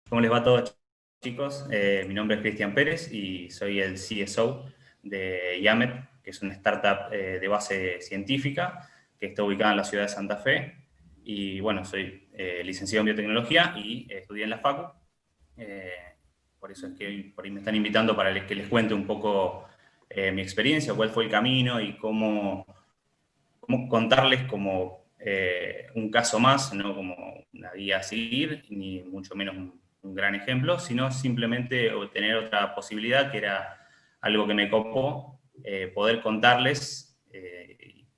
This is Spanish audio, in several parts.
¿Cómo les va a todos, chicos? Mi nombre es Cristian Pérez y soy el CSO de Yamet, que es una startup de base científica que está ubicada en la ciudad de Santa Fe. Y bueno, soy licenciado en biotecnología y estudié en la Facu. Eh, por eso es que hoy por ahí me están invitando para que les cuente un poco mi experiencia, cuál fue el camino y cómo contarles como un caso más, no como una guía a seguir, ni mucho menos un gran ejemplo, sino simplemente tener otra posibilidad, que era algo que me copó, poder contarles,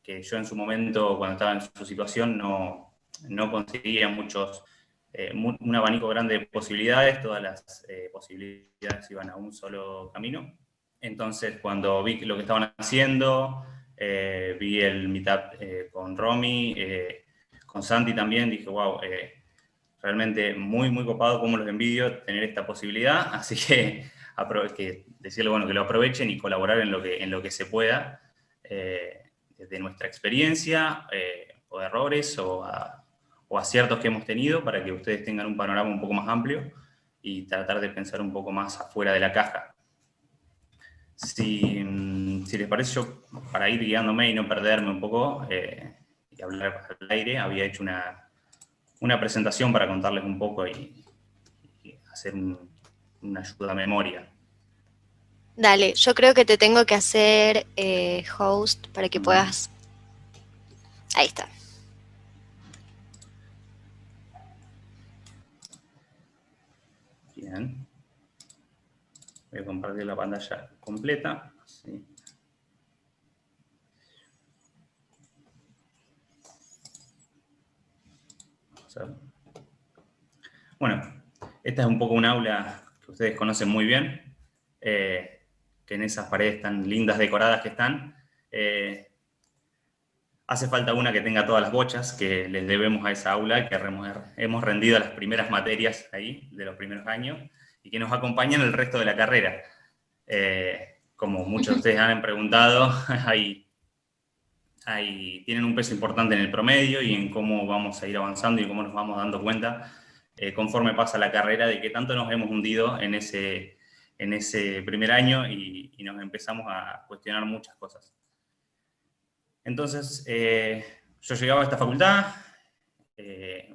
que yo en su momento, cuando estaba en su situación, no conseguía un abanico grande de posibilidades, todas las posibilidades iban a un solo camino. Entonces, cuando vi lo que estaban haciendo, vi el meetup con Romy, con Santi también, dije, wow, realmente muy, muy copado, como los envidio tener esta posibilidad, así que decirle, bueno, que lo aprovechen y colaborar en lo que se pueda, desde nuestra experiencia, o de errores, o aciertos que hemos tenido, para que ustedes tengan un panorama un poco más amplio y tratar de pensar un poco más afuera de la caja. Si les parece, yo, para ir guiándome y no perderme un poco, y hablar al aire, había hecho una presentación para contarles un poco y hacer una ayuda a memoria. Dale, yo creo que te tengo que hacer host para que Mm, puedas... Ahí está. Bien. Voy a compartir la pantalla completa. Sí. Vamos a ver. Bueno, esta es un poco un aula que ustedes conocen muy bien, que en esas paredes tan lindas decoradas que están, hace falta una que tenga todas las bochas que les debemos a esa aula, que hemos rendido las primeras materias ahí, de los primeros años, y que nos acompañan el resto de la carrera. Como muchos de ustedes han preguntado, tienen un peso importante en el promedio y en cómo vamos a ir avanzando y cómo nos vamos dando cuenta, conforme pasa la carrera, de que tanto nos hemos hundido en ese primer año y nos empezamos a cuestionar muchas cosas. Entonces, yo llegaba a esta facultad,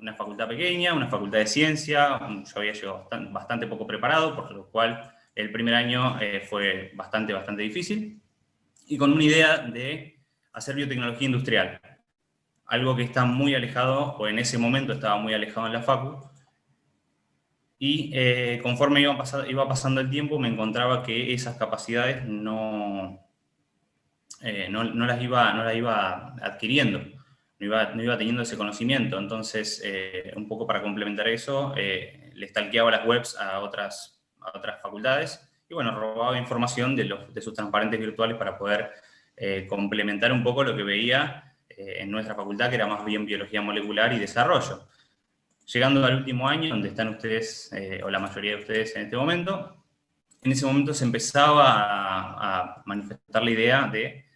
una facultad pequeña, una facultad de ciencia, yo había llegado bastante poco preparado, por lo cual el primer año fue bastante difícil, y con una idea de hacer biotecnología industrial, algo que está muy alejado, o en ese momento estaba muy alejado en la facu, y conforme iba pasando el tiempo me encontraba que esas capacidades no las iba adquiriendo, no iba teniendo ese conocimiento. Entonces, un poco para complementar eso, le stalkeaba las webs a otras facultades y, bueno, robaba información de sus transparentes virtuales para poder complementar un poco lo que veía en nuestra facultad, que era más bien biología molecular y desarrollo. Llegando al último año, donde están ustedes, o la mayoría de ustedes en este momento, en ese momento se empezaba a manifestar la idea de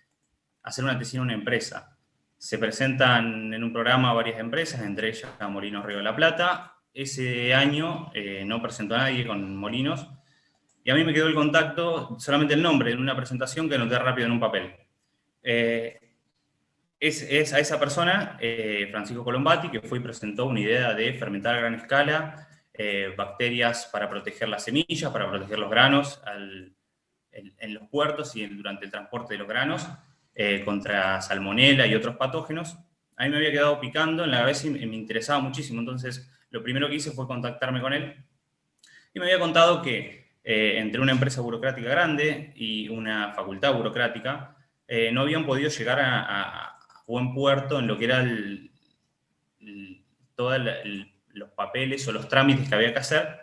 hacer una tesis en una empresa. Se presentan en un programa varias empresas, entre ellas Molinos Río de la Plata. Ese año no presentó a nadie con Molinos, y a mí me quedó el contacto, solamente el nombre, en una presentación que anoté rápido en un papel. Es a esa persona, Francisco Colombati, que fue y presentó una idea de fermentar a gran escala bacterias para proteger las semillas, para proteger los granos en los puertos y durante el transporte de los granos, contra salmonela y otros patógenos. A mí me había quedado picando en la cabeza y me interesaba muchísimo. Entonces, lo primero que hice fue contactarme con él, y me había contado que entre una empresa burocrática grande y una facultad burocrática, no habían podido llegar a buen puerto en lo que era todos los papeles o los trámites que había que hacer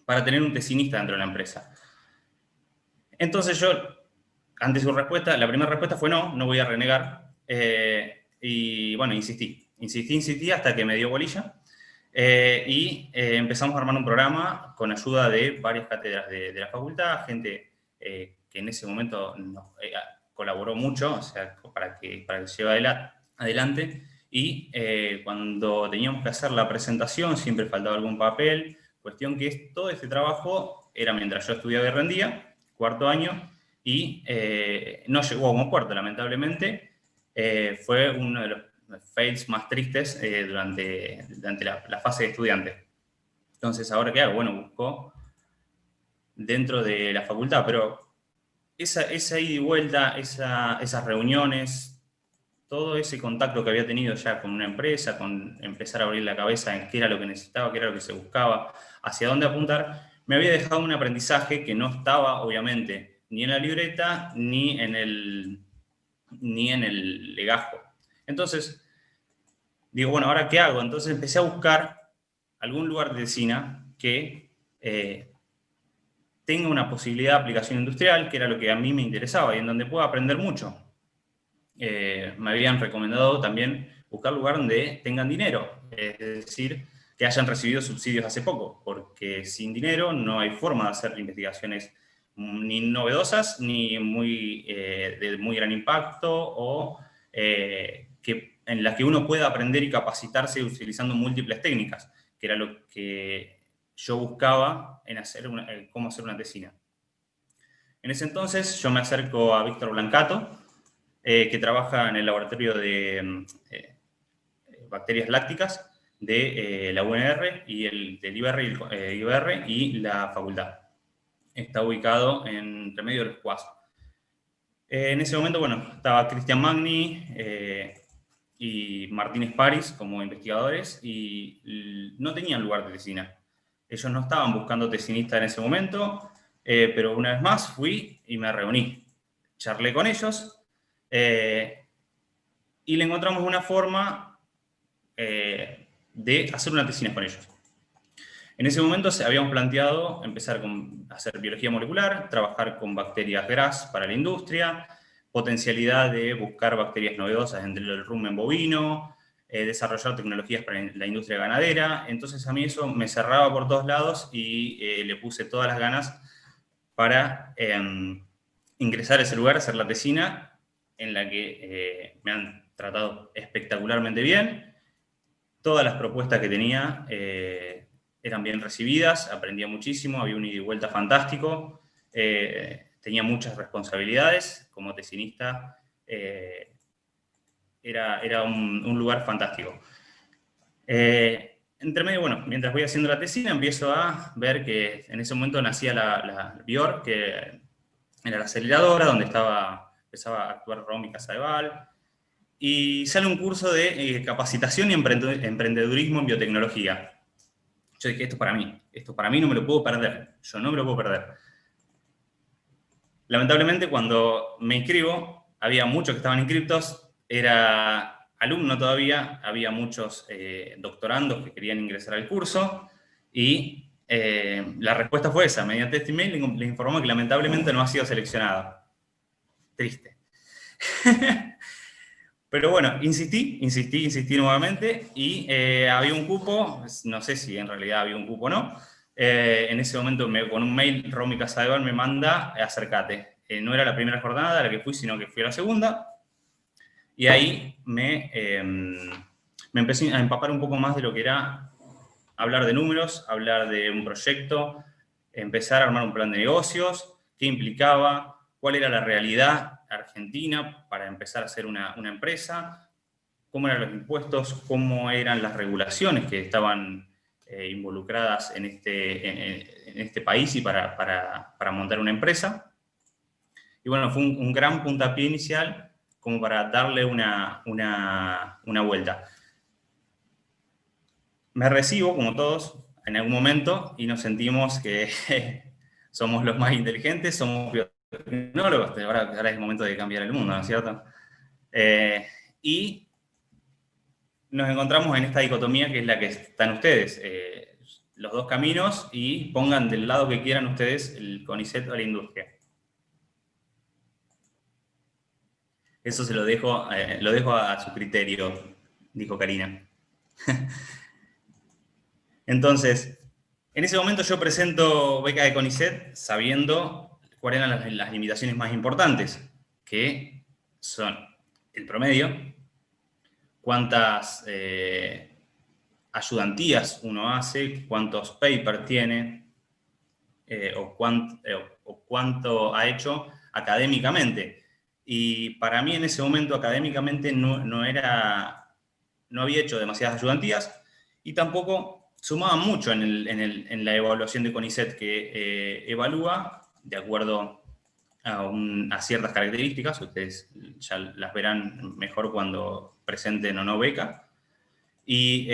para tener un tesinista dentro de la empresa. Entonces yo, ante su respuesta, la primera respuesta fue no voy a renegar. Y bueno, insistí hasta que me dio bolilla. Empezamos a armar un programa con ayuda de varias cátedras de la facultad, gente que en ese momento nos colaboró mucho, o sea, para que se lleve adelante. Y cuando teníamos que hacer la presentación, siempre faltaba algún papel, Cuestión que todo este trabajo era mientras yo estudiaba y rendía, cuarto año, y no llegó como puerto, lamentablemente. Fue uno de los fails más tristes durante la fase de estudiante. Entonces, ¿ahora qué hago? Bueno, busco dentro de la facultad, pero esa ida y vuelta, esas reuniones, todo ese contacto que había tenido ya con una empresa, con empezar a abrir la cabeza en qué era lo que necesitaba, qué era lo que se buscaba, hacia dónde apuntar, me había dejado un aprendizaje que no estaba, obviamente, ni en la libreta, ni en el legajo. Entonces, digo, bueno, ¿ahora qué hago? Entonces empecé a buscar algún lugar de Tesina que tenga una posibilidad de aplicación industrial, que era lo que a mí me interesaba y en donde pueda aprender mucho. Me habían recomendado también buscar lugar donde tengan dinero, es decir, que hayan recibido subsidios hace poco, porque sin dinero no hay forma de hacer investigaciones ni novedosas, ni de muy gran impacto, o en las que uno pueda aprender y capacitarse utilizando múltiples técnicas, que era lo que yo buscaba en cómo hacer una tesina. En ese entonces yo me acerco a Víctor Blancato, que trabaja en el laboratorio de bacterias lácticas de la UNR y del IBR y la facultad. Está ubicado entre medio de los Cuas. En ese momento, bueno, estaba Cristian Magni y Martínez París como investigadores y no tenían lugar de tesina. Ellos no estaban buscando tesinistas en ese momento, pero una vez más fui y me reuní. Charlé con ellos y le encontramos una forma de hacer una tesina con ellos. En ese momento habíamos planteado empezar a hacer biología molecular, trabajar con bacterias GRAS para la industria, potencialidad de buscar bacterias novedosas entre el rumen bovino, desarrollar tecnologías para la industria ganadera. Entonces a mí eso me cerraba por todos lados y le puse todas las ganas para ingresar a ese lugar, hacer la tesina, en la que me han tratado espectacularmente bien. Todas las propuestas que tenía eran bien recibidas, aprendía muchísimo, había un ida y vuelta fantástico, tenía muchas responsabilidades como tesinista, era un lugar fantástico. Entre medio, bueno, mientras voy haciendo la tesina, empiezo a ver que en ese momento nacía la BIOR, que era la aceleradora, donde empezaba a actuar Romy Casadeval, y sale un curso de capacitación y emprendedurismo en biotecnología. Yo dije, esto para mí no me lo puedo perder, yo no me lo puedo perder. Lamentablemente, cuando me inscribo, había muchos que estaban inscriptos, era alumno todavía, había muchos doctorandos que querían ingresar al curso, y la respuesta fue esa. Mediante este email le informó que lamentablemente no ha sido seleccionado. Triste. Pero bueno, insistí nuevamente y había un cupo, no sé si en realidad había un cupo o no. En ese momento, con un mail, Romy Casadeval me manda, acércate. No era la primera jornada a la que fui, sino que fui a la segunda. Y ahí me empecé a empapar un poco más de lo que era hablar de números, hablar de un proyecto, empezar a armar un plan de negocios, qué implicaba, cuál era la realidad argentina para empezar a hacer una empresa, cómo eran los impuestos, cómo eran las regulaciones que estaban involucradas en este país y para montar una empresa. Y bueno, fue un gran puntapié inicial como para darle una vuelta. Me recibo, como todos, en algún momento y nos sentimos que somos los más inteligentes, somos biotecnólogos, ahora es el momento de cambiar el mundo, ¿no es cierto? Y nos encontramos en esta dicotomía que es la que están ustedes, los dos caminos, y pongan del lado que quieran ustedes el CONICET o la industria. Eso se lo dejo a su criterio, dijo Karina. Entonces, en ese momento yo presento beca de CONICET sabiendo cuáles eran las limitaciones más importantes, que son el promedio, cuántas ayudantías uno hace, cuántos papers tiene, o cuánto ha hecho académicamente. Y para mí en ese momento académicamente no había hecho demasiadas ayudantías y tampoco sumaba mucho en la evaluación de CONICET, que evalúa de acuerdo a ciertas características. Ustedes ya las verán mejor cuando presenten o no beca, y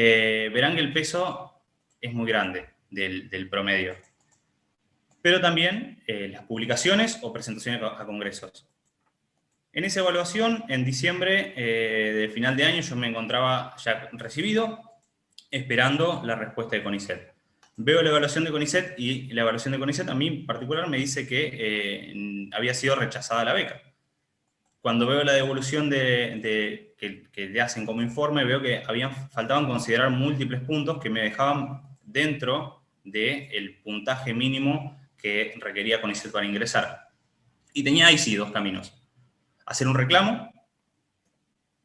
verán que el peso es muy grande del promedio. Pero también las publicaciones o presentaciones a congresos. En esa evaluación, en diciembre de final de año, yo me encontraba ya recibido, esperando la respuesta de CONICET. Veo la evaluación de CONICET, y la evaluación de CONICET a mí en particular me dice que había sido rechazada la beca. Cuando veo la devolución que le hacen como informe, veo que faltaban considerar múltiples puntos que me dejaban dentro del puntaje mínimo que requería CONICET para ingresar. Y tenía ahí sí dos caminos: hacer un reclamo,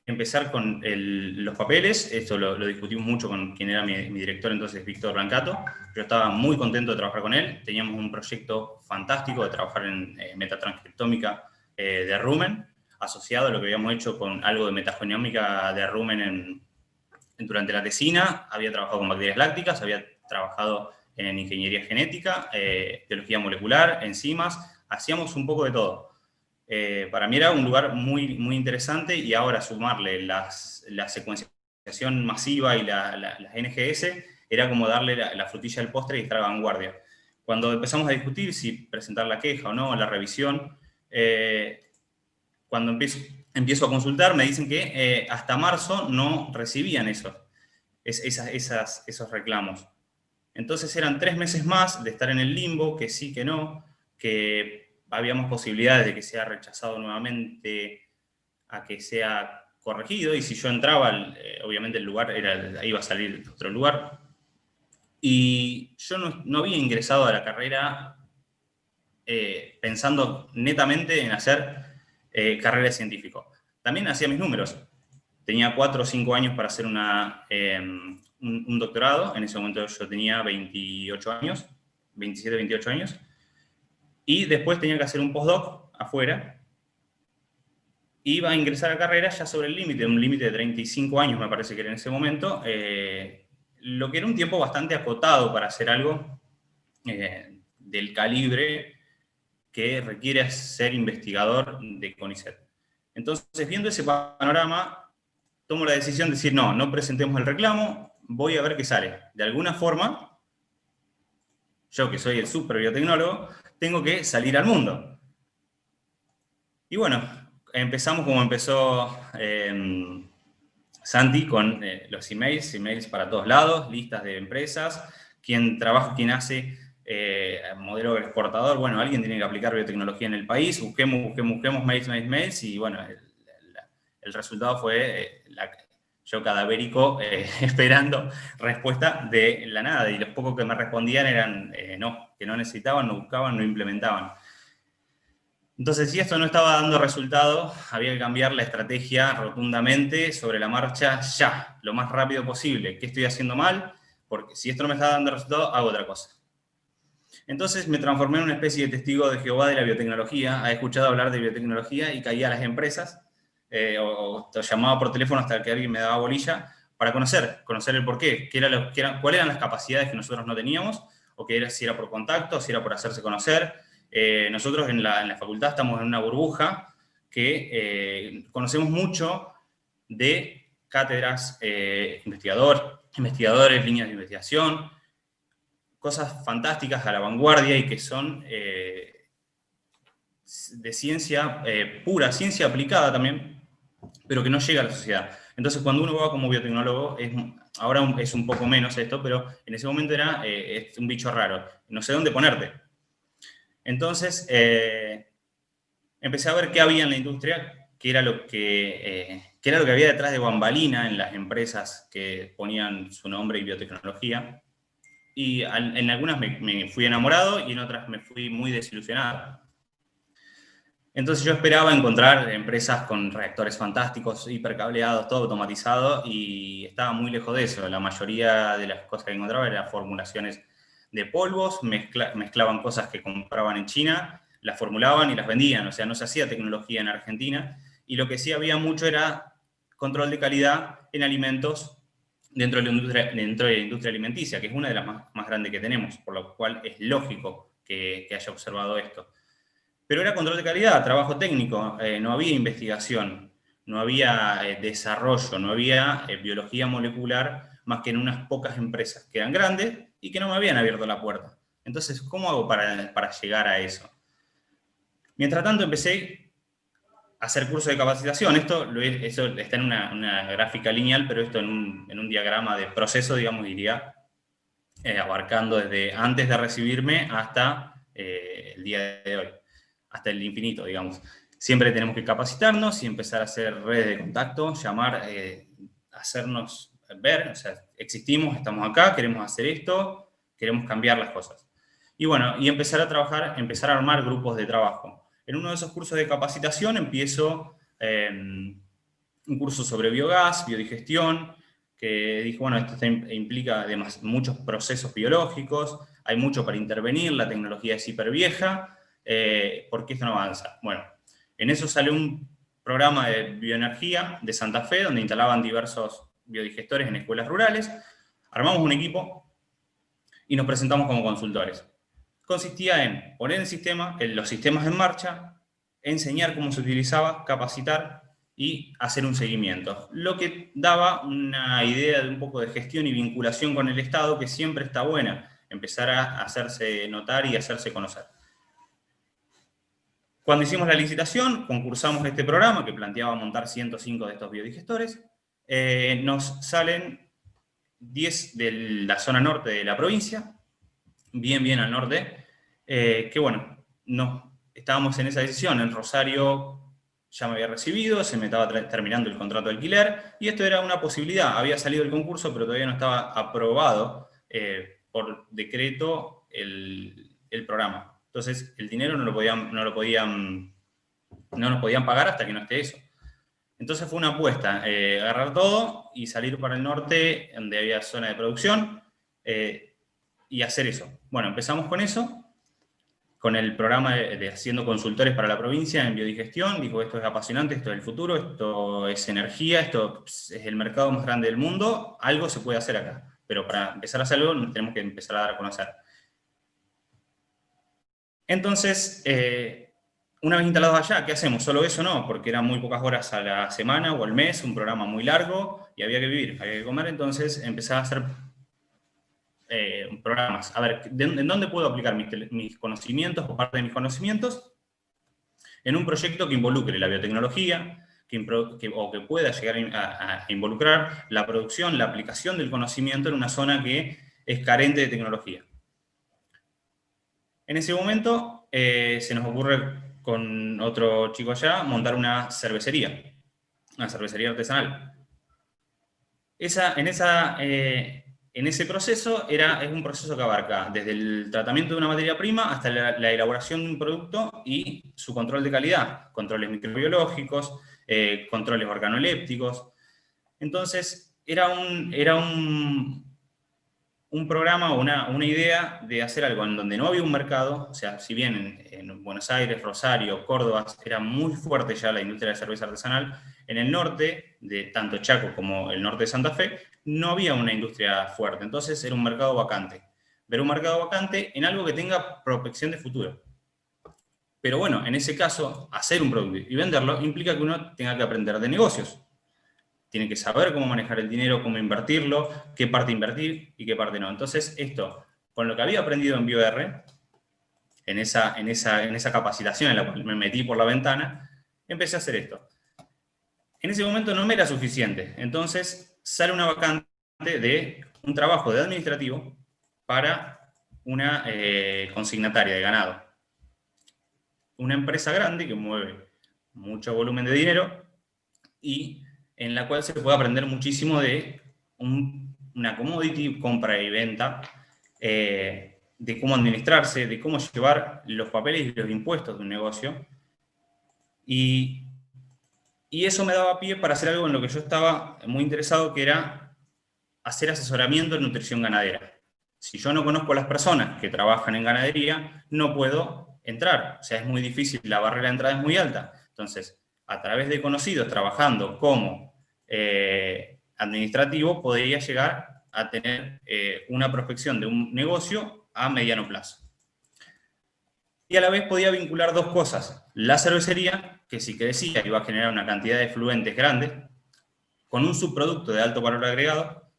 empezar con los papeles. Esto lo discutimos mucho con quien era mi director entonces, Víctor Brancato. Yo estaba muy contento de trabajar con él. Teníamos un proyecto fantástico de trabajar en metatranscriptómica de rumen, asociado a lo que habíamos hecho con algo de metagenómica de rumen durante la tesina. Había trabajado con bacterias lácticas, había trabajado en ingeniería genética, biología molecular, enzimas. Hacíamos un poco de todo. Para mí era un lugar muy, muy interesante, y ahora sumarle la secuenciación masiva y las NGS era como darle la frutilla del postre y estar a vanguardia. Cuando empezamos a discutir si presentar la queja o no, la revisión, cuando empiezo a consultar, me dicen que hasta marzo no recibían esos reclamos. Entonces eran 3 meses más de estar en el limbo, que sí, que no, que habíamos posibilidades de que sea rechazado nuevamente a que sea corregido, y si yo entraba, obviamente el lugar iba a salir de otro lugar. Y yo no había ingresado a la carrera pensando netamente en hacer carrera de científico. También hacía mis números. Tenía 4 o 5 años para hacer un doctorado. En ese momento yo tenía 28 años, 27, 28 años. Y después tenía que hacer un postdoc afuera. Iba a ingresar a carrera ya sobre el límite, un límite de 35 años me parece que era en ese momento, lo que era un tiempo bastante acotado para hacer algo del calibre que requiere ser investigador de CONICET. Entonces, viendo ese panorama, tomo la decisión de decir, no presentemos el reclamo, voy a ver qué sale. De alguna forma, yo que soy el super biotecnólogo, tengo que salir al mundo. Y bueno, empezamos como empezó Santi, con los emails para todos lados, listas de empresas, quien hace modelo exportador. Bueno, alguien tiene que aplicar biotecnología en el país, busquemos mails, y bueno, el resultado fue yo cadavérico esperando respuesta de la nada, y los pocos que me respondían eran que no necesitaban, no buscaban, no implementaban. Entonces, si esto no estaba dando resultado, había que cambiar la estrategia rotundamente, sobre la marcha, ya, lo más rápido posible. ¿Qué estoy haciendo mal? Porque si esto no me está dando resultado, hago otra cosa. Entonces me transformé en una especie de testigo de Jehová de la biotecnología. He escuchado hablar de biotecnología y caía a las empresas, o llamaba por teléfono hasta que alguien me daba bolilla, para conocer el porqué, cuáles eran las capacidades que nosotros no teníamos, o si era por contacto, si era por hacerse conocer. Nosotros en la facultad estamos en una burbuja que conocemos mucho de cátedras, investigadores, líneas de investigación, cosas fantásticas a la vanguardia y que son de ciencia pura, ciencia aplicada también, pero que no llega a la sociedad. Entonces, cuando uno va como biotecnólogo, ahora es un poco menos esto, pero en ese momento era un bicho raro, no sé dónde ponerte. Entonces, empecé a ver qué había en la industria, qué era lo que había detrás de bambalina en las empresas que ponían su nombre y biotecnología. Y en algunas me fui enamorado y en otras me fui muy desilusionado. Entonces yo esperaba encontrar empresas con reactores fantásticos, hipercableados, todo automatizado, y estaba muy lejos de eso. La mayoría de las cosas que encontraba eran formulaciones de polvos, mezclaban cosas que compraban en China, las formulaban y las vendían, o sea, no se hacía tecnología en Argentina, y lo que sí había mucho era control de calidad en alimentos dentro de la industria alimenticia, que es una de las más grandes que tenemos, por lo cual es lógico que haya observado esto. Pero era control de calidad, trabajo técnico, no había investigación, no había desarrollo, no había biología molecular más que en unas pocas empresas que eran grandes y que no me habían abierto la puerta. Entonces, ¿cómo hago para llegar a eso? Mientras tanto, empecé a hacer cursos de capacitación. Eso está en una gráfica lineal, pero esto en un diagrama de proceso, digamos, diría, abarcando desde antes de recibirme hasta el día de hoy, hasta el infinito, digamos. Siempre tenemos que capacitarnos y empezar a hacer redes de contacto, llamar, hacernos ver, o sea, existimos, estamos acá, queremos hacer esto, queremos cambiar las cosas. Y bueno, y empezar a trabajar, empezar a armar grupos de trabajo. En uno de esos cursos de capacitación empiezo un curso sobre biogás, biodigestión, que dijo, bueno, esto implica además muchos procesos biológicos, hay mucho para intervenir, la tecnología es hiper vieja, ¿por qué esto no avanza? Bueno, en eso sale un programa de bioenergía de Santa Fe, donde instalaban diversos biodigestores en escuelas rurales, armamos un equipo y nos presentamos como consultores. Consistía en poner los sistemas en marcha, enseñar cómo se utilizaba, capacitar y hacer un seguimiento. Lo que daba una idea de un poco de gestión y vinculación con el Estado, que siempre está buena, empezar a hacerse notar y hacerse conocer. Cuando hicimos la licitación, concursamos este programa que planteaba montar 105 de estos biodigestores, nos salen 10 de la zona norte de la provincia, bien al norte, que bueno, estábamos en esa decisión. En Rosario ya me había recibido, se me estaba terminando el contrato de alquiler, y esto era una posibilidad. Había salido el concurso, pero todavía no estaba aprobado por decreto el programa. Entonces, el dinero no nos podían pagar hasta que no esté eso. Entonces fue una apuesta, agarrar todo y salir para el norte, donde había zona de producción, y hacer eso. Bueno, empezamos con eso, con el programa de haciendo consultores para la provincia en biodigestión. Dijo, esto es apasionante, esto es el futuro, esto es energía, esto es el mercado más grande del mundo, algo se puede hacer acá. Pero para empezar a hacer algo, nos tenemos que empezar a dar a conocer. Entonces, una vez instalados allá, ¿qué hacemos? ¿Solo eso? No, porque eran muy pocas horas a la semana o al mes, un programa muy largo, y había que vivir, había que comer. Entonces empecé a hacer programas. A ver, ¿en dónde puedo aplicar mis conocimientos o parte de mis conocimientos? En un proyecto que involucre la biotecnología, o que pueda llegar a involucrar la producción, la aplicación del conocimiento en una zona que es carente de tecnología. En ese momento se nos ocurre con otro chico allá montar una cervecería artesanal. En ese proceso es un proceso que abarca desde el tratamiento de una materia prima hasta la elaboración de un producto y su control de calidad, controles microbiológicos, controles organolépticos. Entonces, era un programa o una idea de hacer algo en donde no había un mercado. O sea, si bien en Buenos Aires, Rosario, Córdoba, era muy fuerte ya la industria de cerveza artesanal, en el norte, de tanto Chaco como el norte de Santa Fe, no había una industria fuerte. Entonces era un mercado vacante. Ver un mercado vacante en algo que tenga prospección de futuro. Pero bueno, en ese caso, hacer un producto y venderlo implica que uno tenga que aprender de negocios. Tiene que saber cómo manejar el dinero, cómo invertirlo, qué parte invertir y qué parte no. Entonces, esto, con lo que había aprendido en BioR, en esa capacitación en la cual me metí por la ventana, empecé a hacer esto. En ese momento no me era suficiente. Entonces, sale una vacante de un trabajo de administrativo para una consignataria de ganado. Una empresa grande que mueve mucho volumen de dinero y en la cual se puede aprender muchísimo de una commodity, compra y venta, de cómo administrarse, de cómo llevar los papeles y los impuestos de un negocio, Y eso me daba pie para hacer algo en lo que yo estaba muy interesado, que era hacer asesoramiento en nutrición ganadera. Si yo no conozco a las personas que trabajan en ganadería, no puedo entrar. O sea, es muy difícil, la barrera de entrada es muy alta. Entonces, a través de conocidos, trabajando como administrativo, podría llegar a tener una prospección de un negocio a mediano plazo. Y a la vez podía vincular dos cosas. La cervecería, que si crecía iba a generar una cantidad de efluentes grandes, con un subproducto de alto valor agregado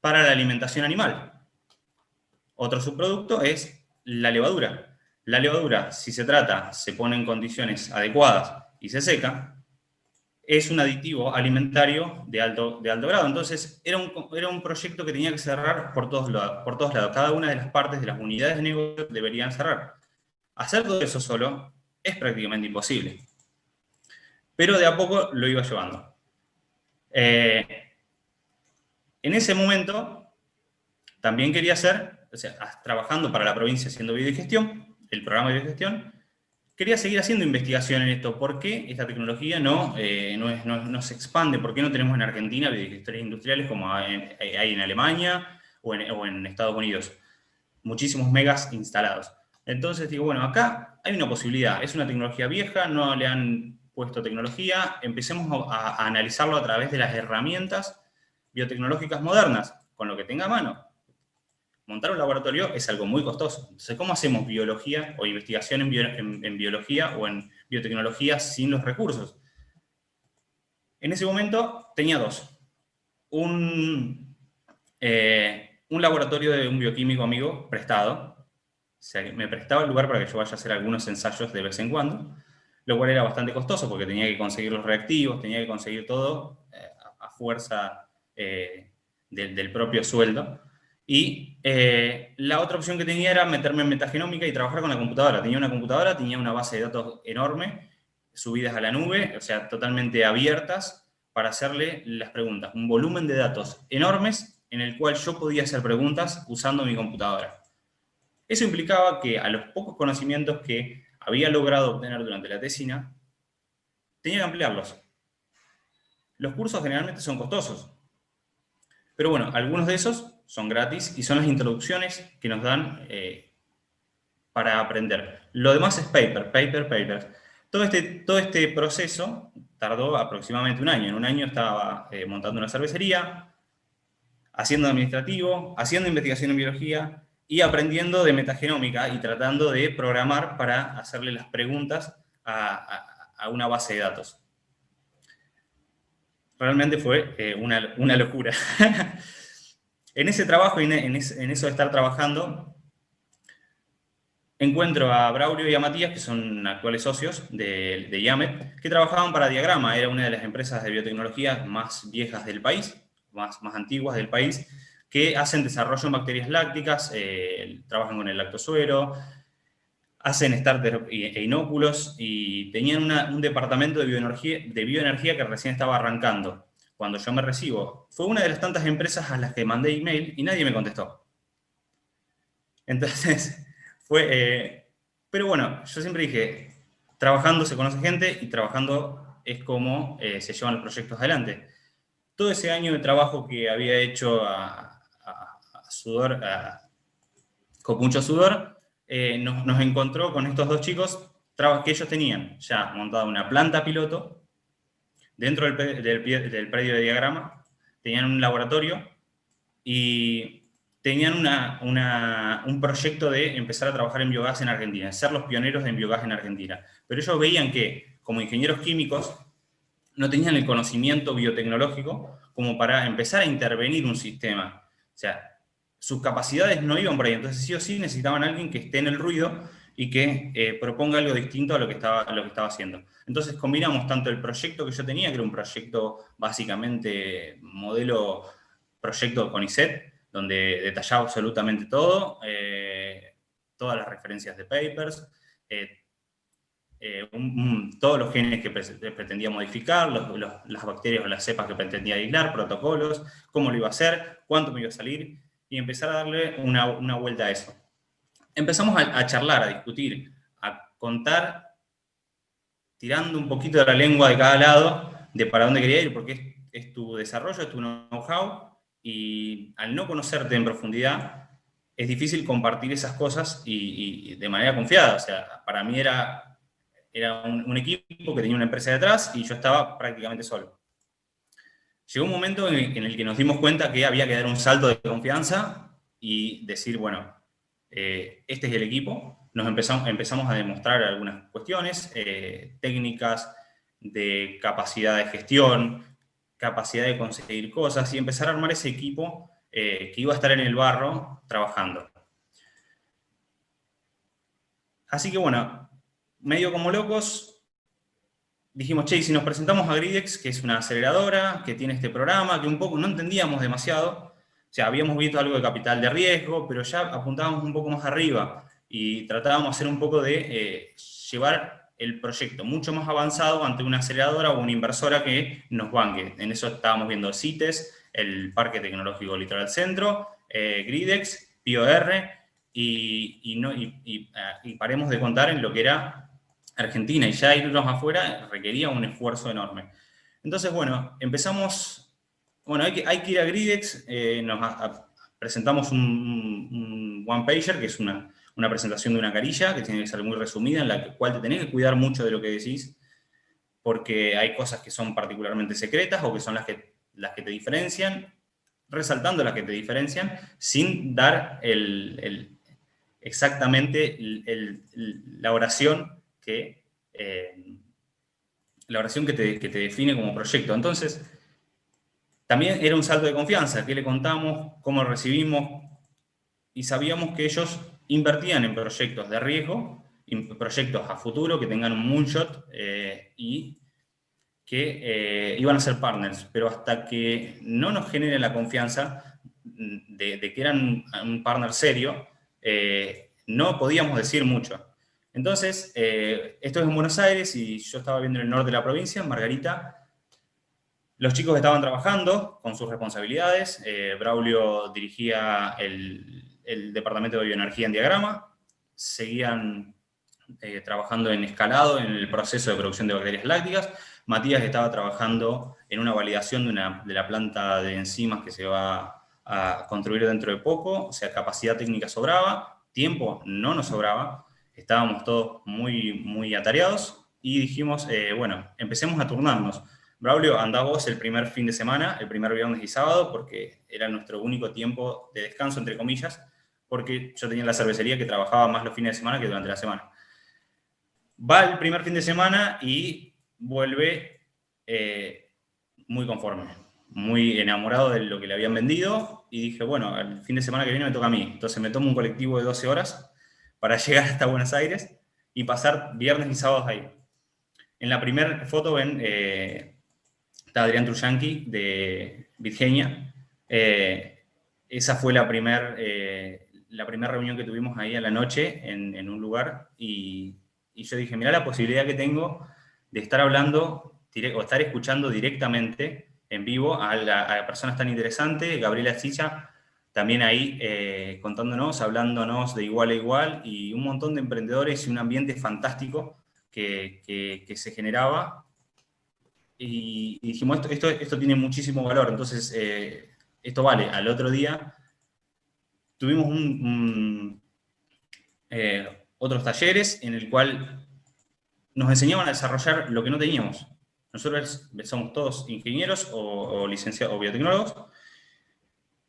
para la alimentación animal. Otro subproducto es la levadura. La levadura, si se trata, se pone en condiciones adecuadas y se seca, es un aditivo alimentario de alto grado. Entonces, era un proyecto que tenía que cerrar por todos lados. Cada una de las partes de las unidades de negocio deberían cerrar. Hacer todo eso solo es prácticamente imposible. Pero de a poco lo iba llevando. En ese momento, también quería hacer, o sea, trabajando para la provincia haciendo biodigestión, el programa de biodigestión, quería seguir haciendo investigación en esto. ¿Por qué esta tecnología no se expande? ¿Por qué no tenemos en Argentina biodigestores industriales como hay en Alemania o en Estados Unidos? Muchísimos megas instalados. Entonces digo, bueno, acá hay una posibilidad. Es una tecnología vieja, no le han puesto tecnología. Empecemos a analizarlo a través de las herramientas biotecnológicas modernas, con lo que tenga a mano. Montar un laboratorio es algo muy costoso. Entonces, ¿cómo hacemos biología o investigación en biología o en biotecnología sin los recursos? En ese momento tenía dos. Un laboratorio de un bioquímico amigo prestado. O sea, me prestaba el lugar para que yo vaya a hacer algunos ensayos de vez en cuando, lo cual era bastante costoso porque tenía que conseguir los reactivos, tenía que conseguir todo a fuerza del propio sueldo. Y la otra opción que tenía era meterme en metagenómica y trabajar con la computadora. Tenía una computadora, tenía una base de datos enorme, subidas a la nube, o sea, totalmente abiertas, para hacerle las preguntas. Un volumen de datos enormes en el cual yo podía hacer preguntas usando mi computadora. Eso implicaba que a los pocos conocimientos que había logrado obtener durante la tesina, tenía que ampliarlos. Los cursos generalmente son costosos. Pero bueno, algunos de esos son gratis y son las introducciones que nos dan para aprender. Lo demás es paper. Todo este proceso tardó aproximadamente un año. En un año estaba montando una cervecería, haciendo administrativo, haciendo investigación en biología y aprendiendo de metagenómica y tratando de programar para hacerle las preguntas a una base de datos. Realmente fue una locura. En ese trabajo y en eso de estar trabajando, encuentro a Braulio y a Matías, que son actuales socios de Yamet, que trabajaban para Diagrama. Era una de las empresas de biotecnología más viejas del país, más antiguas del país, que hacen desarrollo en bacterias lácticas, trabajan con el lactosuero, hacen starter e inóculos, y tenían un departamento de bioenergía que recién estaba arrancando. Cuando yo me recibo, fue una de las tantas empresas a las que mandé email y nadie me contestó. Entonces, pero bueno, yo siempre dije, trabajando se conoce gente y trabajando es como se llevan los proyectos adelante. Todo ese año de trabajo que había hecho a sudor, con mucho sudor, nos encontró con estos dos chicos que ellos tenían ya montada una planta piloto dentro del predio de Diagrama, tenían un laboratorio y tenían un proyecto de empezar a trabajar en biogás en Argentina, ser los pioneros en biogás en Argentina. Pero ellos veían que, como ingenieros químicos, no tenían el conocimiento biotecnológico como para empezar a intervenir un sistema. O sea, sus capacidades no iban por ahí, entonces sí o sí necesitaban a alguien que esté en el ruido y que proponga algo distinto a lo que estaba haciendo. Entonces combinamos tanto el proyecto que yo tenía, que era un proyecto básicamente proyecto CONICET, donde detallaba absolutamente todo, todas las referencias de papers, todos los genes que pretendía modificar, las bacterias o las cepas que pretendía aislar, protocolos, cómo lo iba a hacer, cuánto me iba a salir, y empezar a darle una vuelta a eso. Empezamos a charlar, a discutir, a contar tirando un poquito de la lengua de cada lado, de para dónde quería ir, porque es tu desarrollo, es tu know-how, y al no conocerte en profundidad, es difícil compartir esas cosas y de manera confiada. O sea, para mí era un equipo que tenía una empresa detrás y yo estaba prácticamente solo. Llegó un momento en el que nos dimos cuenta que había que dar un salto de confianza y decir, bueno, este es el equipo. Empezamos a demostrar algunas cuestiones, técnicas de capacidad de gestión, capacidad de conseguir cosas y empezar a armar ese equipo que iba a estar en el barro trabajando. Así que bueno, medio como locos, dijimos, che, si nos presentamos a Gridex, que es una aceleradora, que tiene este programa, que un poco no entendíamos demasiado, o sea, habíamos visto algo de capital de riesgo, pero ya apuntábamos un poco más arriba y tratábamos de hacer un poco de llevar el proyecto mucho más avanzado ante una aceleradora o una inversora que nos banque. En eso estábamos viendo CITES, el Parque Tecnológico Litoral Centro, Gridex, POR, y paremos de contar en lo que era Argentina, y ya irnos afuera requería un esfuerzo enorme. Entonces, bueno, empezamos, bueno, hay que ir a Gridex, presentamos un one-pager, que es una presentación de una carilla, que tiene que ser muy resumida, en la cual te tenés que cuidar mucho de lo que decís, porque hay cosas que son particularmente secretas, o que son las que te diferencian, resaltando las que te diferencian, sin dar exactamente la oración que te define como proyecto. Entonces, también era un salto de confianza. ¿Qué le contamos? ¿Cómo lo recibimos? Y sabíamos que ellos invertían en proyectos de riesgo, en proyectos a futuro que tengan un moonshot y que iban a ser partners. Pero hasta que no nos genere la confianza de que eran un partner serio, no podíamos decir mucho. Entonces, esto es en Buenos Aires y yo estaba viendo en el norte de la provincia, en Margarita. Los chicos estaban trabajando con sus responsabilidades. Braulio dirigía el departamento de bioenergía en Diagrama. Seguían trabajando en escalado en el proceso de producción de bacterias lácticas. Matías estaba trabajando en una validación de la planta de enzimas que se va a construir dentro de poco. O sea, capacidad técnica sobraba, tiempo no nos sobraba. Estábamos todos muy, muy atareados y dijimos, bueno, empecemos a turnarnos. Braulio, andá vos el primer fin de semana, el primer viernes y sábado, porque era nuestro único tiempo de descanso, entre comillas, porque yo tenía la cervecería que trabajaba más los fines de semana que durante la semana. Va el primer fin de semana y vuelve muy conforme, muy enamorado de lo que le habían vendido, y dije, bueno, el fin de semana que viene me toca a mí. Entonces me tomo un colectivo de 12 horas para llegar hasta Buenos Aires y pasar viernes y sábados ahí. En la primera foto ven, está Adrián Truyanqui de Virginia. Esa fue la primera reunión que tuvimos ahí a la noche en un lugar, y yo dije, mirá la posibilidad que tengo de estar hablando o estar escuchando directamente en vivo a personas tan interesantes. Gabriela Chicha también ahí contándonos, hablándonos de igual a igual, y un montón de emprendedores y un ambiente fantástico que se generaba. Y dijimos, esto tiene muchísimo valor, entonces esto vale. Al otro día tuvimos otros talleres en el cual nos enseñaban a desarrollar lo que no teníamos. Nosotros somos todos ingenieros o licenciados o biotecnólogos,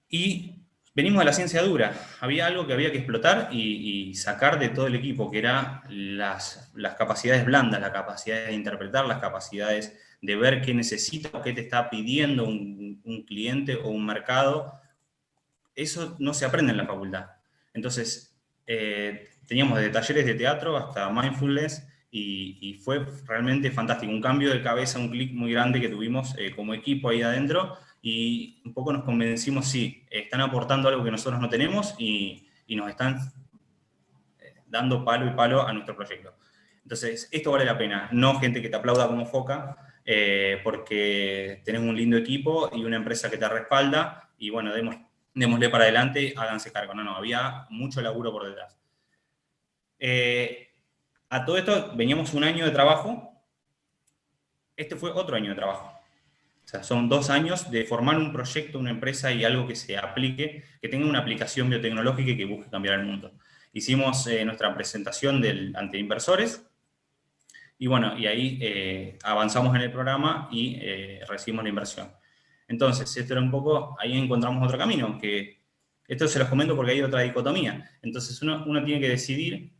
y venimos de la ciencia dura. Había algo que había que explotar y sacar de todo el equipo, que eran las capacidades blandas, la capacidad de interpretar, las capacidades de ver qué necesita o qué te está pidiendo un cliente o un mercado. Eso no se aprende en la facultad. Entonces, teníamos desde talleres de teatro hasta mindfulness, y fue realmente fantástico. Un cambio de cabeza, un clic muy grande que tuvimos como equipo ahí adentro, y un poco nos convencimos, sí, están aportando algo que nosotros no tenemos y nos están dando palo y palo a nuestro proyecto. Entonces, esto vale la pena. No gente que te aplauda como foca, porque tenés un lindo equipo y una empresa que te respalda, y bueno, démosle para adelante, háganse cargo. No, había mucho laburo por detrás. A todo esto veníamos un año de trabajo, este fue otro año de trabajo. O sea, son 2 años de formar un proyecto, una empresa y algo que se aplique, que tenga una aplicación biotecnológica y que busque cambiar el mundo. Hicimos nuestra presentación ante inversores y bueno, y ahí avanzamos en el programa y recibimos la inversión. Entonces, esto era un poco, ahí encontramos otro camino, que esto se los comento porque hay otra dicotomía. Entonces, uno tiene que decidir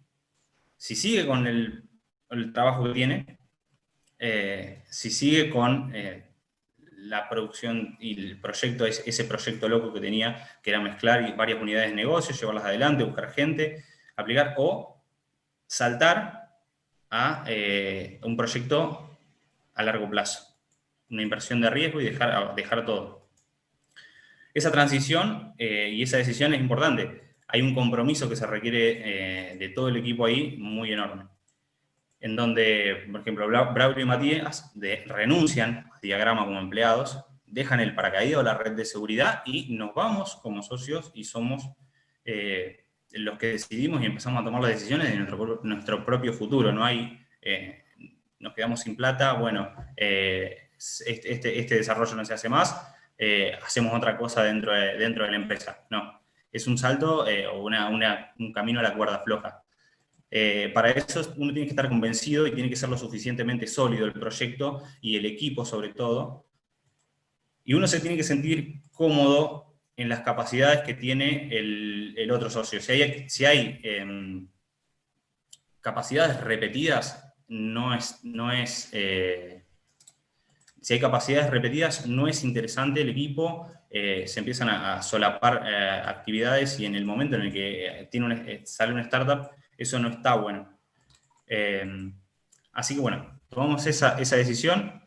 si sigue con el trabajo que tiene, si sigue con la producción y el proyecto, ese proyecto loco que tenía, que era mezclar varias unidades de negocio, llevarlas adelante, buscar gente, aplicar, o saltar a un proyecto a largo plazo, una inversión de riesgo y dejar todo. Esa transición y esa decisión es importante. Hay un compromiso que se requiere de todo el equipo ahí muy enorme, en donde, por ejemplo, Braulio y Matías renuncian a Diagrama como empleados, dejan el paracaídas o la red de seguridad y nos vamos como socios y somos los que decidimos y empezamos a tomar las decisiones de nuestro propio futuro. No hay, nos quedamos sin plata, bueno, este desarrollo no se hace más, hacemos otra cosa dentro de la empresa. No, es un salto o un camino a la cuerda floja. Para eso uno tiene que estar convencido y tiene que ser lo suficientemente sólido el proyecto y el equipo sobre todo. Y uno se tiene que sentir cómodo en las capacidades que tiene el otro socio. Si hay capacidades repetidas, si hay capacidades repetidas, no es interesante el equipo, se empiezan a solapar actividades y en el momento en el que sale una startup, eso no está bueno. Así que bueno, tomamos esa decisión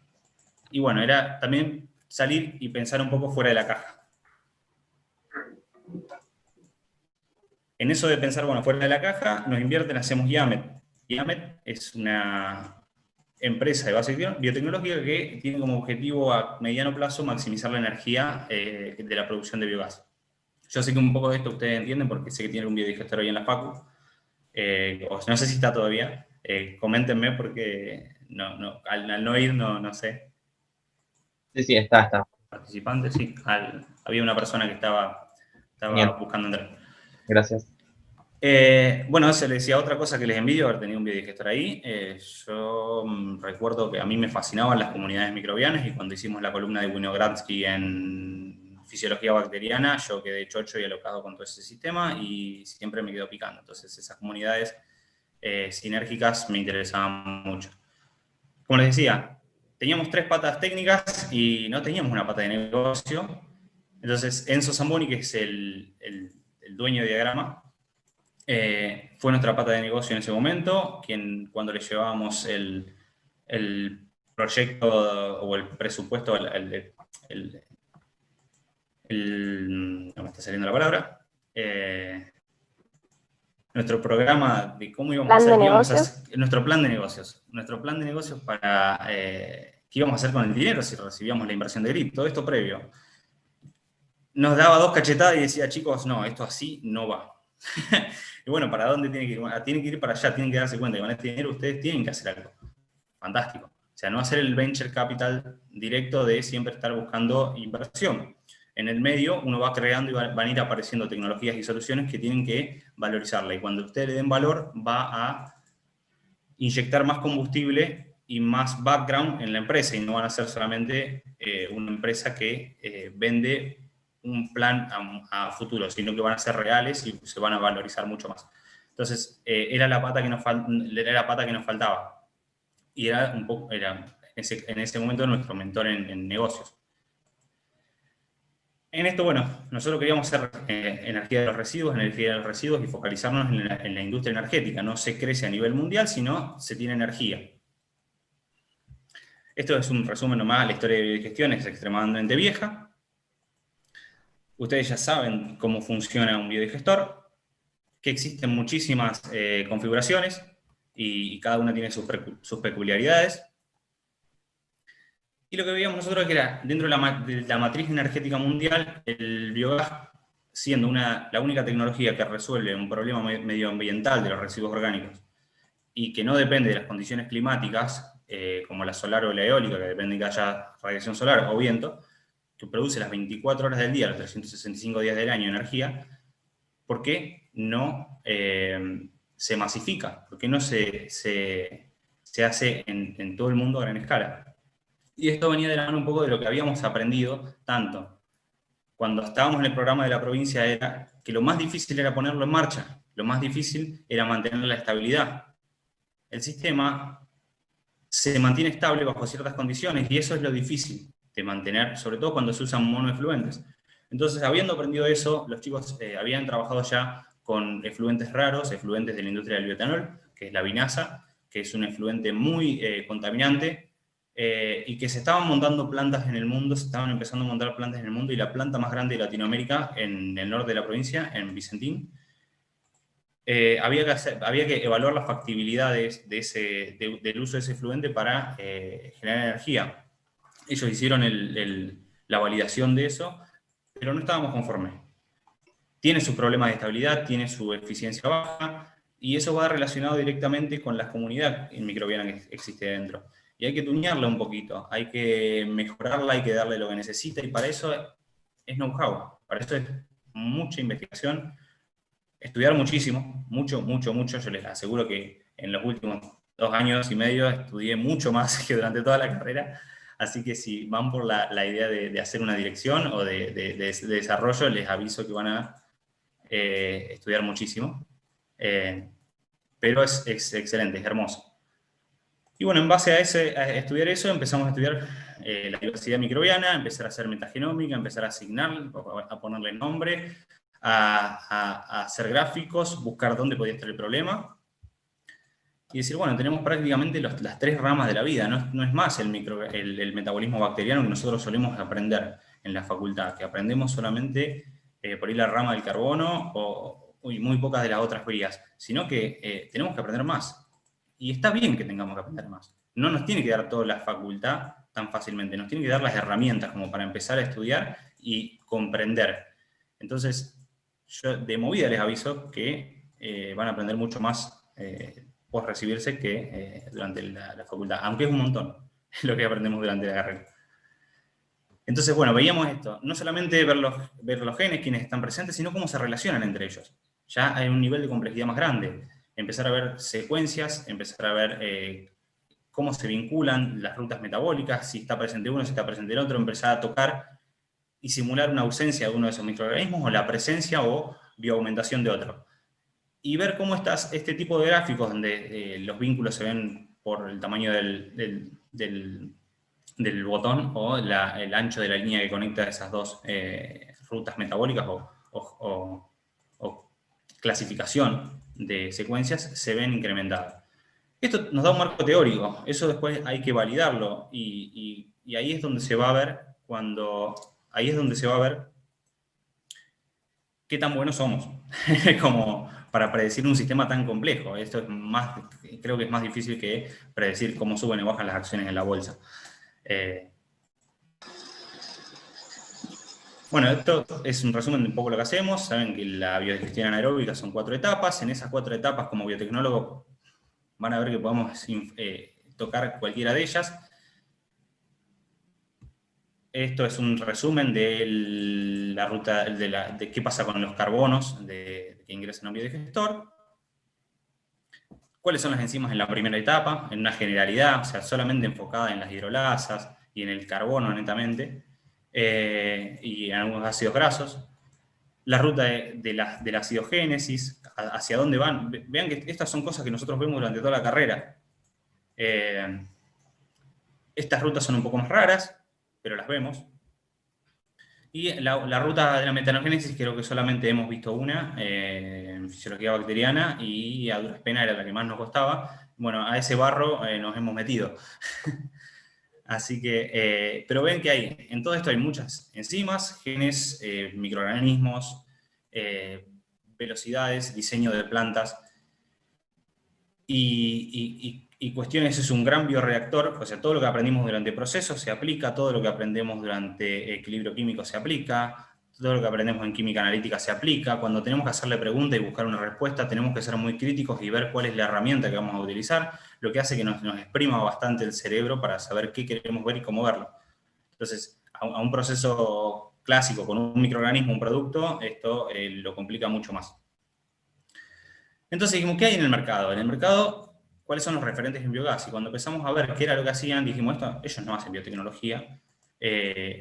y bueno, era también salir y pensar un poco fuera de la caja. En eso de pensar, bueno, fuera de la caja, nos invierten, hacemos Yamet. Yamet es una empresa de base biotecnológica que tiene como objetivo a mediano plazo maximizar la energía de la producción de biogás. Yo sé que un poco de esto ustedes entienden porque sé que tienen un biodigestor ahí en la facu. No sé si está todavía. Coméntenme porque al no ir no sé. Sí, está. Participantes, sí. Había una persona que estaba buscando entrar. Gracias. Bueno, se le decía otra cosa que les envidio, haber tenido un biodigestor ahí. Yo recuerdo que a mí me fascinaban las comunidades microbianas y cuando hicimos la columna de Winogradsky en fisiología bacteriana, yo quedé chocho y alocado con todo ese sistema y siempre me quedó picando. Entonces esas comunidades sinérgicas me interesaban mucho. Como les decía, teníamos 3 patas técnicas y no teníamos una pata de negocio. Entonces Enzo Zamboni, que es el dueño de Diagrama, fue nuestra pata de negocio en ese momento, cuando le llevábamos el proyecto o el presupuesto, no me está saliendo la palabra, nuestro programa de cómo íbamos a hacer, nuestro plan de negocios para qué íbamos a hacer con el dinero si recibíamos la inversión de GRIP, todo esto previo. Nos daba 2 cachetadas y decía, chicos, no, esto así no va. Y bueno, ¿para dónde tienen que ir? Tienen que ir para allá, tienen que darse cuenta que con este dinero ustedes tienen que hacer algo. Fantástico. O sea, no hacer el venture capital directo de siempre estar buscando inversión. En el medio uno va creando y van a ir apareciendo tecnologías y soluciones que tienen que valorizarla. Y cuando ustedes le den valor, va a inyectar más combustible y más background en la empresa. Y no van a ser solamente una empresa que vende un plan a futuro, sino que van a ser reales y se van a valorizar mucho más. Entonces, era la pata que nos faltaba. Y era en ese momento nuestro mentor en negocios. En esto, bueno, nosotros queríamos hacer energía de los residuos y focalizarnos en la industria energética. No se crece a nivel mundial, sino se tiene energía. Esto es un resumen nomás, la historia de biodigestión es extremadamente vieja. Ustedes ya saben cómo funciona un biodigestor, que existen muchísimas configuraciones y cada una tiene sus peculiaridades. Y lo que veíamos nosotros es que era, dentro de la matriz energética mundial, el biogás, siendo la única tecnología que resuelve un problema medioambiental de los residuos orgánicos y que no depende de las condiciones climáticas, como la solar o la eólica, que depende de que haya radiación solar o viento, que produce las 24 horas del día, los 365 días del año energía, ¿por qué no se masifica? ¿Por qué no se hace en todo el mundo a gran escala? Y esto venía de la mano un poco de lo que habíamos aprendido, tanto cuando estábamos en el programa de la provincia, era que lo más difícil era ponerlo en marcha, lo más difícil era mantener la estabilidad. El sistema se mantiene estable bajo ciertas condiciones, y eso es lo difícil de mantener, sobre todo cuando se usan monoefluentes. Entonces, habiendo aprendido eso, los chicos habían trabajado ya con efluentes raros, efluentes de la industria del bioetanol, que es la vinaza, que es un efluente muy contaminante, y que se estaban montando plantas en el mundo, se estaban empezando a montar plantas en el mundo, y la planta más grande de Latinoamérica, en el norte de la provincia, en Vicentín, había que evaluar las factibilidades del uso de ese efluente para generar energía. Ellos hicieron la validación de eso, pero no estábamos conformes. Tiene sus problemas de estabilidad, tiene su eficiencia baja, y eso va relacionado directamente con la comunidad microbiana que existe dentro. Y hay que tunearla un poquito, hay que mejorarla, hay que darle lo que necesita, y para eso es know-how, para eso es mucha investigación, estudiar muchísimo, mucho. Yo les aseguro que en los últimos 2 años y medio estudié mucho más que durante toda la carrera, así que si van por la idea de hacer una dirección o de desarrollo, les aviso que van a estudiar muchísimo, pero es excelente, es hermoso. Y bueno, en base a estudiar eso, empezamos a estudiar la diversidad microbiana, empezar a hacer metagenómica, empezar a asignar, a ponerle nombre, a hacer gráficos, buscar dónde podía estar el problema, y decir, bueno, tenemos prácticamente las 3 ramas de la vida, no es más el metabolismo bacteriano que nosotros solemos aprender en la facultad, que aprendemos solamente por ahí la rama del carbono y muy pocas de las otras vías, sino que tenemos que aprender más. Y está bien que tengamos que aprender más. No nos tiene que dar toda la facultad tan fácilmente, nos tiene que dar las herramientas como para empezar a estudiar y comprender. Entonces, yo de movida les aviso que van a aprender mucho más post recibirse que durante la facultad, aunque es un montón lo que aprendemos durante la carrera. Entonces, bueno, veíamos esto, no solamente ver los genes, quienes están presentes, sino cómo se relacionan entre ellos. Ya hay un nivel de complejidad más grande. Empezar a ver secuencias, empezar a ver cómo se vinculan las rutas metabólicas, si está presente uno, si está presente el otro, empezar a tocar y simular una ausencia de uno de esos microorganismos, o la presencia o bioaumentación de otro. Y ver cómo este tipo de gráficos, donde los vínculos se ven por el tamaño del botón, o el ancho de la línea que conecta esas dos rutas metabólicas, o clasificación de secuencias, se ven incrementadas. Esto nos da un marco teórico, eso después hay que validarlo, y ahí es donde se va a ver qué tan buenos somos como para predecir un sistema tan complejo. Esto es creo que es más difícil que predecir cómo suben y bajan las acciones en la bolsa. Bueno, esto es un resumen de un poco lo que hacemos. Saben que la biodigestión anaeróbica son 4 etapas. En esas 4 etapas, como biotecnólogo, van a ver que podemos tocar cualquiera de ellas. Esto es un resumen de la ruta, de qué pasa con los carbonos que ingresan a un biodigestor. ¿Cuáles son las enzimas en la primera etapa? En una generalidad, o sea, solamente enfocada en las hidrolasas y en el carbono netamente. Y en algunos ácidos grasos, la ruta de la acidogénesis, hacia dónde van. Vean que estas son cosas que nosotros vemos durante toda la carrera. Estas rutas son un poco más raras, pero las vemos. Y la ruta de la metanogénesis creo que solamente hemos visto una, en fisiología bacteriana, y a duras penas era la que más nos costaba. Bueno, a ese barro nos hemos metido. Así que, pero ven que en todo esto hay muchas enzimas, genes, microorganismos, velocidades, diseño de plantas, y cuestiones. Es un gran bioreactor, o sea, todo lo que aprendimos durante procesos se aplica, todo lo que aprendemos durante equilibrio químico se aplica, todo lo que aprendemos en química analítica se aplica. Cuando tenemos que hacerle preguntas y buscar una respuesta, tenemos que ser muy críticos y ver cuál es la herramienta que vamos a utilizar, lo que hace que nos exprima bastante el cerebro para saber qué queremos ver y cómo verlo. Entonces, a un proceso clásico con un microorganismo, un producto, esto lo complica mucho más. Entonces dijimos, ¿qué hay en el mercado? En el mercado, ¿cuáles son los referentes en biogás? Y cuando empezamos a ver qué era lo que hacían, dijimos, ellos no hacen biotecnología,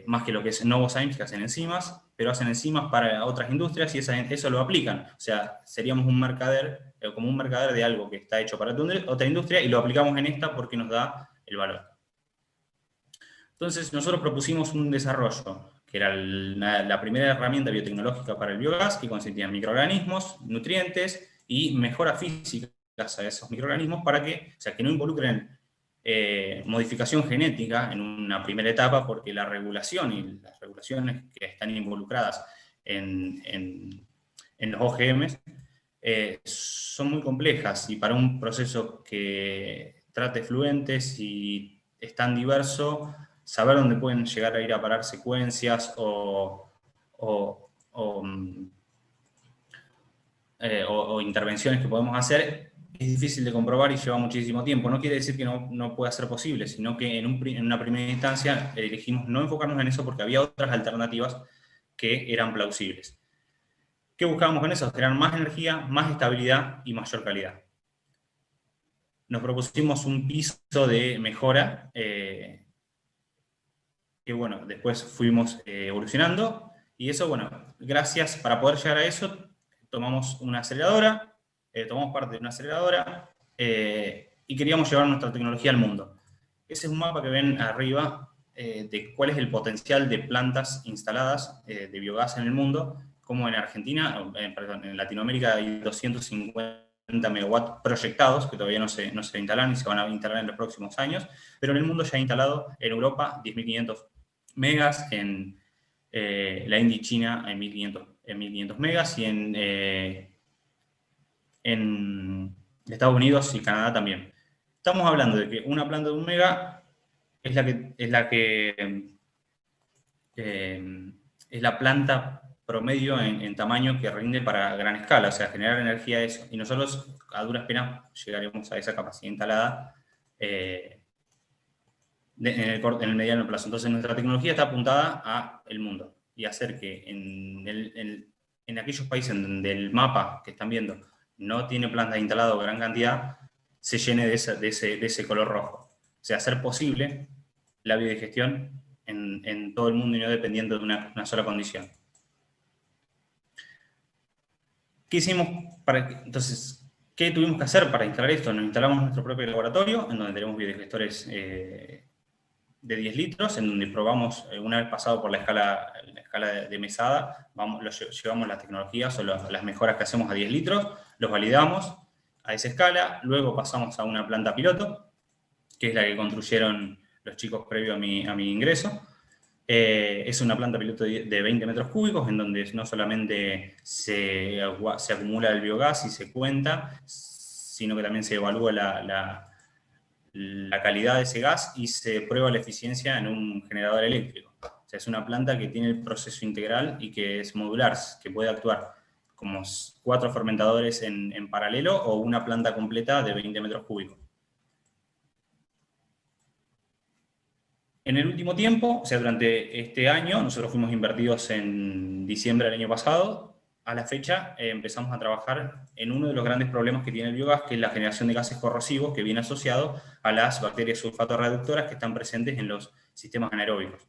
más que lo que es Novozymes, que hacen enzimas, pero hacen enzimas para otras industrias y eso lo aplican. O sea, seríamos un mercader, como un mercader de algo que está hecho para otra industria y lo aplicamos en esta porque nos da el valor. Entonces, nosotros propusimos un desarrollo, que era la primera herramienta biotecnológica para el biogás, que consistía en microorganismos, nutrientes y mejoras físicas a esos microorganismos para que, o sea, que no involucren modificación genética en una primera etapa, porque la regulación y las regulaciones que están involucradas en los OGMs son muy complejas, y para un proceso que trate fluentes y es tan diverso, saber dónde pueden llegar a ir a parar secuencias o intervenciones que podemos hacer es difícil de comprobar y lleva muchísimo tiempo. No quiere decir que no pueda ser posible, sino que en una primera instancia elegimos no enfocarnos en eso porque había otras alternativas que eran plausibles. ¿Qué buscábamos con eso? Generar más energía, más estabilidad y mayor calidad. Nos propusimos un piso de mejora que, bueno, después fuimos evolucionando, y eso, bueno, gracias, para poder llegar a eso, tomamos una aceleradora, tomamos parte de una aceleradora, y queríamos llevar nuestra tecnología al mundo. Ese es un mapa que ven arriba de cuál es el potencial de plantas instaladas de biogás en el mundo, como en Argentina, perdón, en Latinoamérica hay 250 megawatts proyectados, que todavía no se instalan y se van a instalar en los próximos años, pero en el mundo ya ha instalado, en Europa, 10.500 megas, en la India y China en 1.500 megas, y en Estados Unidos y Canadá también. Estamos hablando de que una planta de 1 mega es la planta promedio en tamaño que rinde para gran escala, o sea, generar energía de eso. Y nosotros a duras penas llegaremos a esa capacidad instalada en el mediano plazo. Entonces nuestra tecnología está apuntada a el mundo, y hacer que en aquellos países donde el mapa que están viendo no tiene plantas instaladas o gran cantidad, se llene de ese color rojo. O sea, hacer posible la biodigestión en todo el mundo y no dependiendo de una sola condición. ¿Qué hicimos entonces, qué tuvimos que hacer para instalar esto? Nos instalamos nuestro propio laboratorio, en donde tenemos biodigestores de 10 litros, en donde probamos, una vez pasado por la escala de mesada, llevamos las tecnologías o las mejoras que hacemos a 10 litros, los validamos a esa escala, luego pasamos a una planta piloto, que es la que construyeron los chicos previo a mi ingreso. Es una planta piloto de 20 metros cúbicos, en donde no solamente se acumula el biogás y se cuenta, sino que también se evalúa la calidad de ese gas y se prueba la eficiencia en un generador eléctrico. O sea, es una planta que tiene el proceso integral y que es modular, que puede actuar como 4 fermentadores en paralelo o una planta completa de 20 metros cúbicos. En el último tiempo, o sea, durante este año, nosotros fuimos invertidos en diciembre del año pasado. A la fecha empezamos a trabajar en uno de los grandes problemas que tiene el biogás, que es la generación de gases corrosivos, que viene asociado a las bacterias sulfato-reductoras que están presentes en los sistemas anaeróbicos.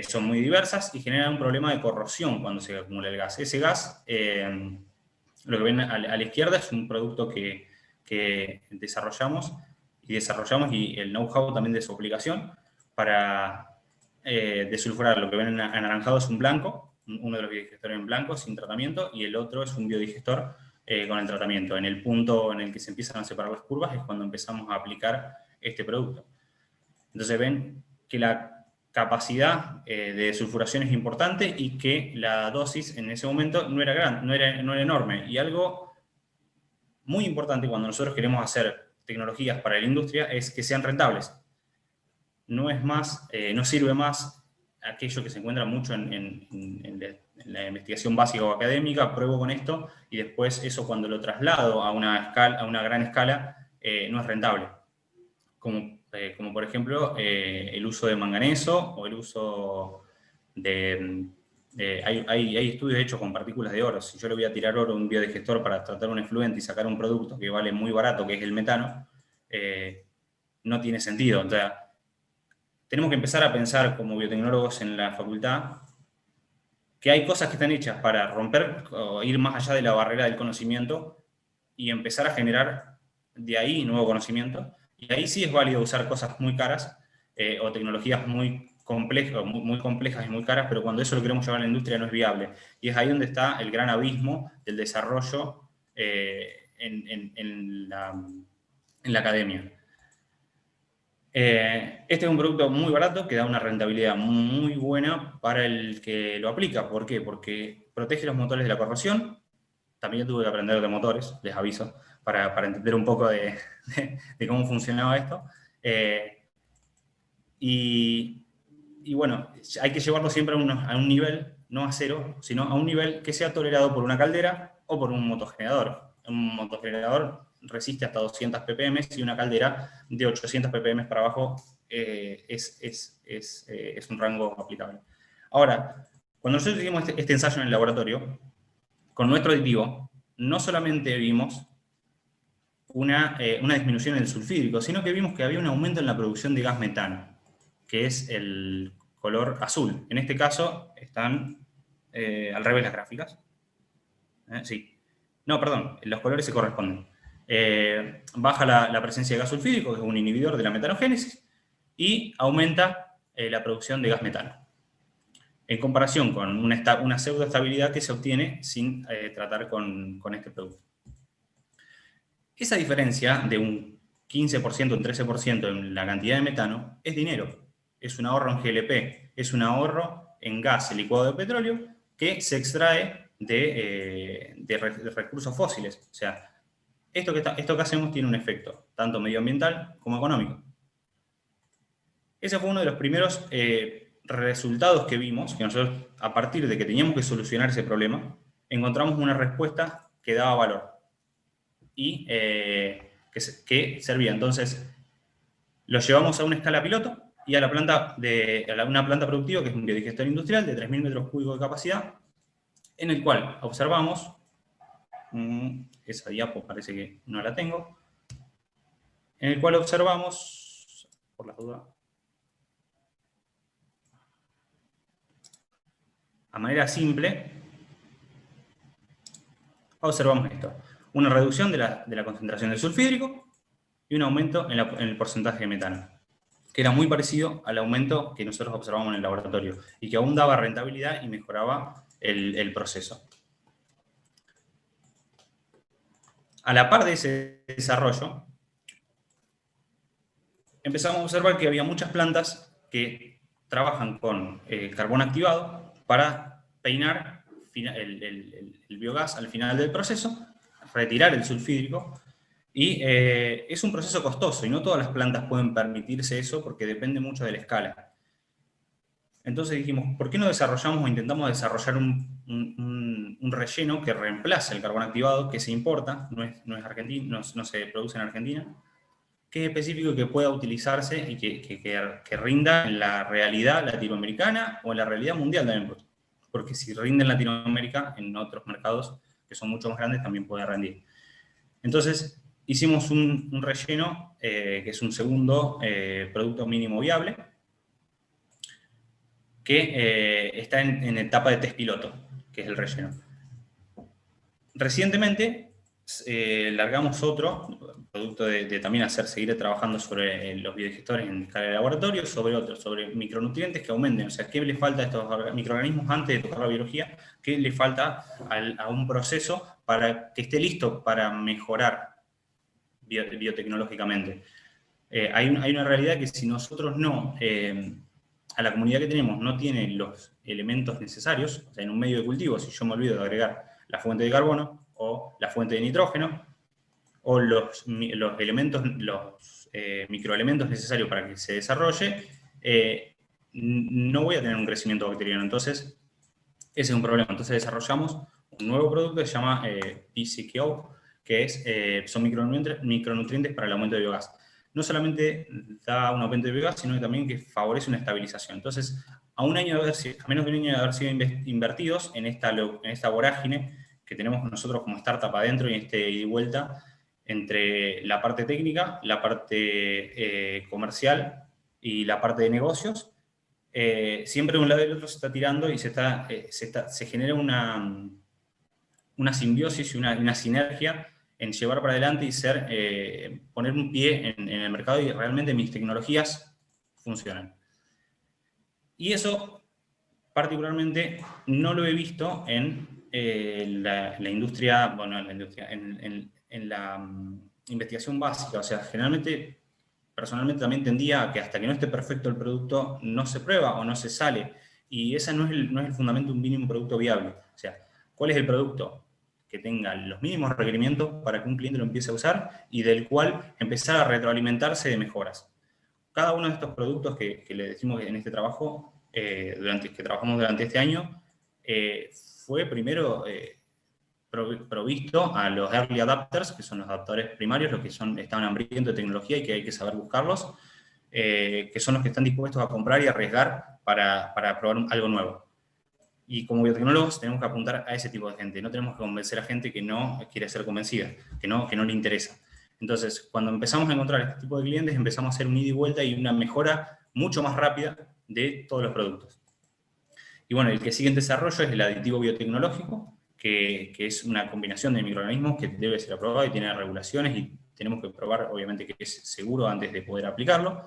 Son muy diversas y generan un problema de corrosión cuando se acumula el gas. Ese gas, lo que ven a la izquierda, es un producto que desarrollamos y el know-how también de su aplicación para desulfurar. Lo que ven en anaranjado es un blanco, uno de los biodigestores en blanco sin tratamiento, y el otro es un biodigestor con el tratamiento. En el punto en el que se empiezan a separar las curvas es cuando empezamos a aplicar este producto. Entonces ven que la capacidad de desulfuración es importante y que la dosis en ese momento no era enorme. Y algo muy importante cuando nosotros queremos hacer tecnologías para la industria es que sean rentables. No sirve más aquello que se encuentra mucho en la investigación básica o académica, pruebo con esto, y después eso cuando lo traslado a una gran escala, no es rentable. Como por ejemplo el uso de manganeso o el uso de... hay estudios hechos con partículas de oro. Si yo le voy a tirar oro a un biodigestor para tratar un efluente y sacar un producto que vale muy barato, que es el metano, no tiene sentido. O sea, tenemos que empezar a pensar como biotecnólogos en la facultad que hay cosas que están hechas para romper o ir más allá de la barrera del conocimiento y empezar a generar de ahí nuevo conocimiento. Y ahí sí es válido usar cosas muy caras o tecnologías muy complejas, muy complejas y muy caras, pero cuando eso lo queremos llevar a la industria no es viable. Y es ahí donde está el gran abismo del desarrollo en la academia. Este es un producto muy barato que da una rentabilidad muy buena para el que lo aplica. ¿Por qué? Porque protege los motores de la corrosión. También tuve que aprender de motores, les aviso, para entender un poco de cómo funcionaba esto. Y bueno, hay que llevarlo siempre a un nivel, no a cero, sino a un nivel que sea tolerado por una caldera o por un motogenerador. Un motogenerador resiste hasta 200 ppm y una caldera de 800 ppm para abajo es un rango aplicable. Ahora, cuando nosotros hicimos este ensayo en el laboratorio, con nuestro aditivo, no solamente vimos una disminución en el sulfídrico, sino que vimos que había un aumento en la producción de gas metano, que es el color azul. En este caso están al revés las gráficas. Sí. No, perdón, los colores se corresponden. Baja la presencia de gas sulfídrico, que es un inhibidor de la metanogénesis, y aumenta la producción de gas metano. En comparación con una pseudoestabilidad que se obtiene sin tratar con este producto. Esa diferencia de un 15%, un 13% en la cantidad de metano es dinero. Es un ahorro en GLP, es un ahorro en gas licuado de petróleo que se extrae de recursos fósiles. O sea, esto que hacemos tiene un efecto, tanto medioambiental como económico. Ese fue uno de los primeros resultados que vimos, que nosotros, a partir de que teníamos que solucionar ese problema, encontramos una respuesta que daba valor y que servía. Entonces, lo llevamos a una escala piloto y a una planta productiva, que es un biodigestor industrial de 3.000 metros cúbicos de capacidad, en el cual observamos, esa diapo parece que no la tengo, en el cual observamos, por las dudas, a manera simple, observamos esto. Una reducción de la concentración del sulfídrico y un aumento en el porcentaje de metano, que era muy parecido al aumento que nosotros observamos en el laboratorio y que aún daba rentabilidad y mejoraba el proceso. A la par de ese desarrollo, empezamos a observar que había muchas plantas que trabajan con carbón activado para peinar el biogás al final del proceso, retirar el sulfídrico, y es un proceso costoso y no todas las plantas pueden permitirse eso porque depende mucho de la escala. Entonces dijimos, ¿por qué no desarrollamos o intentamos desarrollar un relleno que reemplace el carbón activado, que se importa, no es argentino, no se produce en Argentina, que es específico y que pueda utilizarse y que rinda en la realidad latinoamericana o en la realidad mundial también? Porque si rinde en Latinoamérica, en otros mercados que son mucho más grandes también puede rendir. Entonces, hicimos un relleno, que es un segundo producto mínimo viable, que está en etapa de test piloto, que es el relleno. Recientemente largamos otro producto de también seguir trabajando sobre los biodigestores en escala de laboratorio, sobre micronutrientes que aumenten. O sea, ¿qué le falta a estos microorganismos antes de tocar la biología? ¿Qué le falta a un proceso para que esté listo para mejorar biotecnológicamente? Hay una realidad que si nosotros a la comunidad que tenemos no tiene los elementos necesarios, o sea, en un medio de cultivo, si yo me olvido de agregar la fuente de carbono o la fuente de nitrógeno, o los microelementos necesarios para que se desarrolle, no voy a tener un crecimiento bacteriano. Entonces, Ese es un problema. Entonces desarrollamos un nuevo producto que se llama PCKO, que son micronutrientes para el aumento de biogás. No solamente da un aumento de biogás, sino que también que favorece una estabilización. Entonces, a menos de un año de haber sido invertidos en esta vorágine que tenemos nosotros como startup adentro y en este ida y vuelta entre la parte técnica, la parte comercial y la parte de negocios, siempre de un lado y del otro se está tirando y se genera una simbiosis y una sinergia en llevar para adelante y poner un pie en el mercado y realmente mis tecnologías funcionan. Y eso, particularmente, no lo he visto en la industria, bueno, en la investigación básica. O sea, generalmente, personalmente también tendía a que hasta que no esté perfecto el producto, no se prueba o no se sale. Y ese no es el fundamento de un mínimo producto viable. O sea, ¿cuál es el producto que tenga los mínimos requerimientos para que un cliente lo empiece a usar y del cual empezar a retroalimentarse de mejoras? Cada uno de estos productos que le decimos en este trabajo, que trabajamos durante este año, fue primero provisto a los early adapters, que son los adaptadores primarios, los que estaban hambrientos de tecnología y que hay que saber buscarlos, que son los que están dispuestos a comprar y arriesgar para probar algo nuevo. Y como biotecnólogos tenemos que apuntar a ese tipo de gente, no tenemos que convencer a gente que no quiere ser convencida, que no le interesa. Entonces, cuando empezamos a encontrar este tipo de clientes, empezamos a hacer un ida y vuelta y una mejora mucho más rápida de todos los productos. Y bueno, el que sigue en desarrollo es el aditivo biotecnológico, que es una combinación de microorganismos que debe ser aprobado y tiene regulaciones y tenemos que probar, obviamente, que es seguro antes de poder aplicarlo.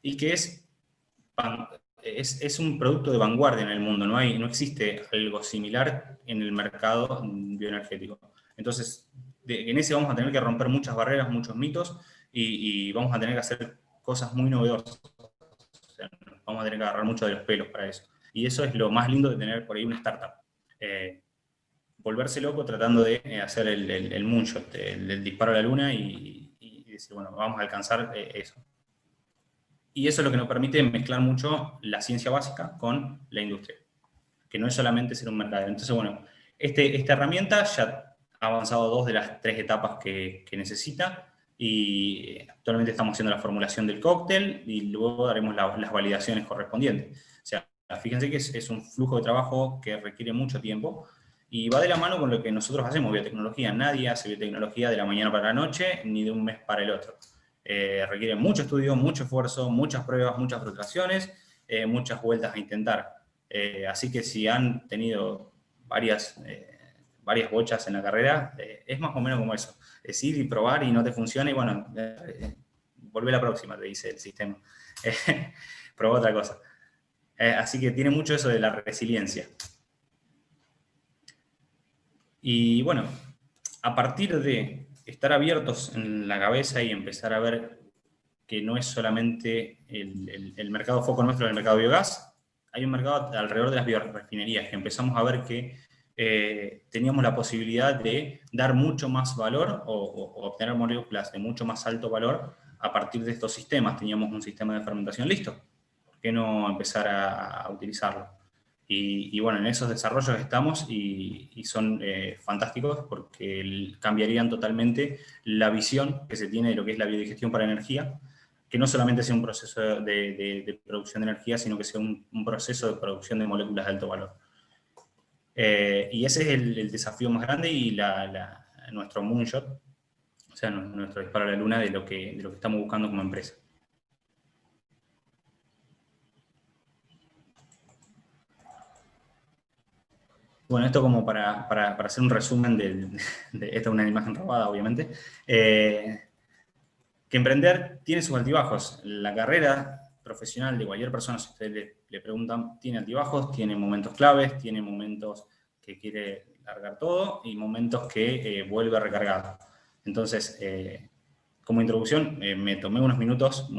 Y que es un producto de vanguardia en el mundo, no existe algo similar en el mercado bioenergético. Entonces, en ese vamos a tener que romper muchas barreras, muchos mitos, y vamos a tener que hacer cosas muy novedosas. O sea, vamos a tener que agarrar mucho de los pelos para eso. Y eso es lo más lindo de tener por ahí una startup. Volverse loco tratando de hacer el moonshot, el disparo a la luna y decir, bueno, vamos a alcanzar eso. Y eso es lo que nos permite mezclar mucho la ciencia básica con la industria, que no es solamente ser un mercadero. Entonces, bueno, esta herramienta ya ha avanzado 2 de las 3 etapas que necesita, y actualmente estamos haciendo la formulación del cóctel y luego haremos las validaciones correspondientes. O sea, fíjense que es un flujo de trabajo que requiere mucho tiempo y va de la mano con lo que nosotros hacemos, biotecnología. Nadie hace biotecnología de la mañana para la noche ni de un mes para el otro. Requiere mucho estudio, mucho esfuerzo, muchas pruebas, muchas frustraciones, muchas vueltas a intentar. Así que si han tenido varias bochas en la carrera, es más o menos como eso. Es ir y probar y no te funciona y bueno, volvé la próxima, te dice el sistema. Probá otra cosa. Así que tiene mucho eso de la resiliencia. Y bueno, a partir de estar abiertos en la cabeza y empezar a ver que no es solamente el mercado foco nuestro del mercado de biogás, hay un mercado alrededor de las biorefinerías, que empezamos a ver que teníamos la posibilidad de dar mucho más valor o obtener moléculas de mucho más alto valor a partir de estos sistemas. Teníamos un sistema de fermentación listo, ¿por qué no empezar a utilizarlo? Y bueno, en esos desarrollos estamos y son fantásticos porque cambiarían totalmente la visión que se tiene de lo que es la biodigestión para energía, que no solamente sea un proceso de producción de energía, sino que sea un proceso de producción de moléculas de alto valor. Y ese es el desafío más grande y nuestro moonshot, o sea, nuestro disparo a la luna de lo que estamos buscando como empresa. Bueno, esto como para hacer un resumen esta es una imagen robada, obviamente. Que emprender tiene sus altibajos. La carrera profesional de cualquier persona, si ustedes le preguntan, tiene altibajos, tiene momentos claves, tiene momentos que quiere largar todo y momentos que vuelve recargado. Entonces, como introducción, me tomé unos minutos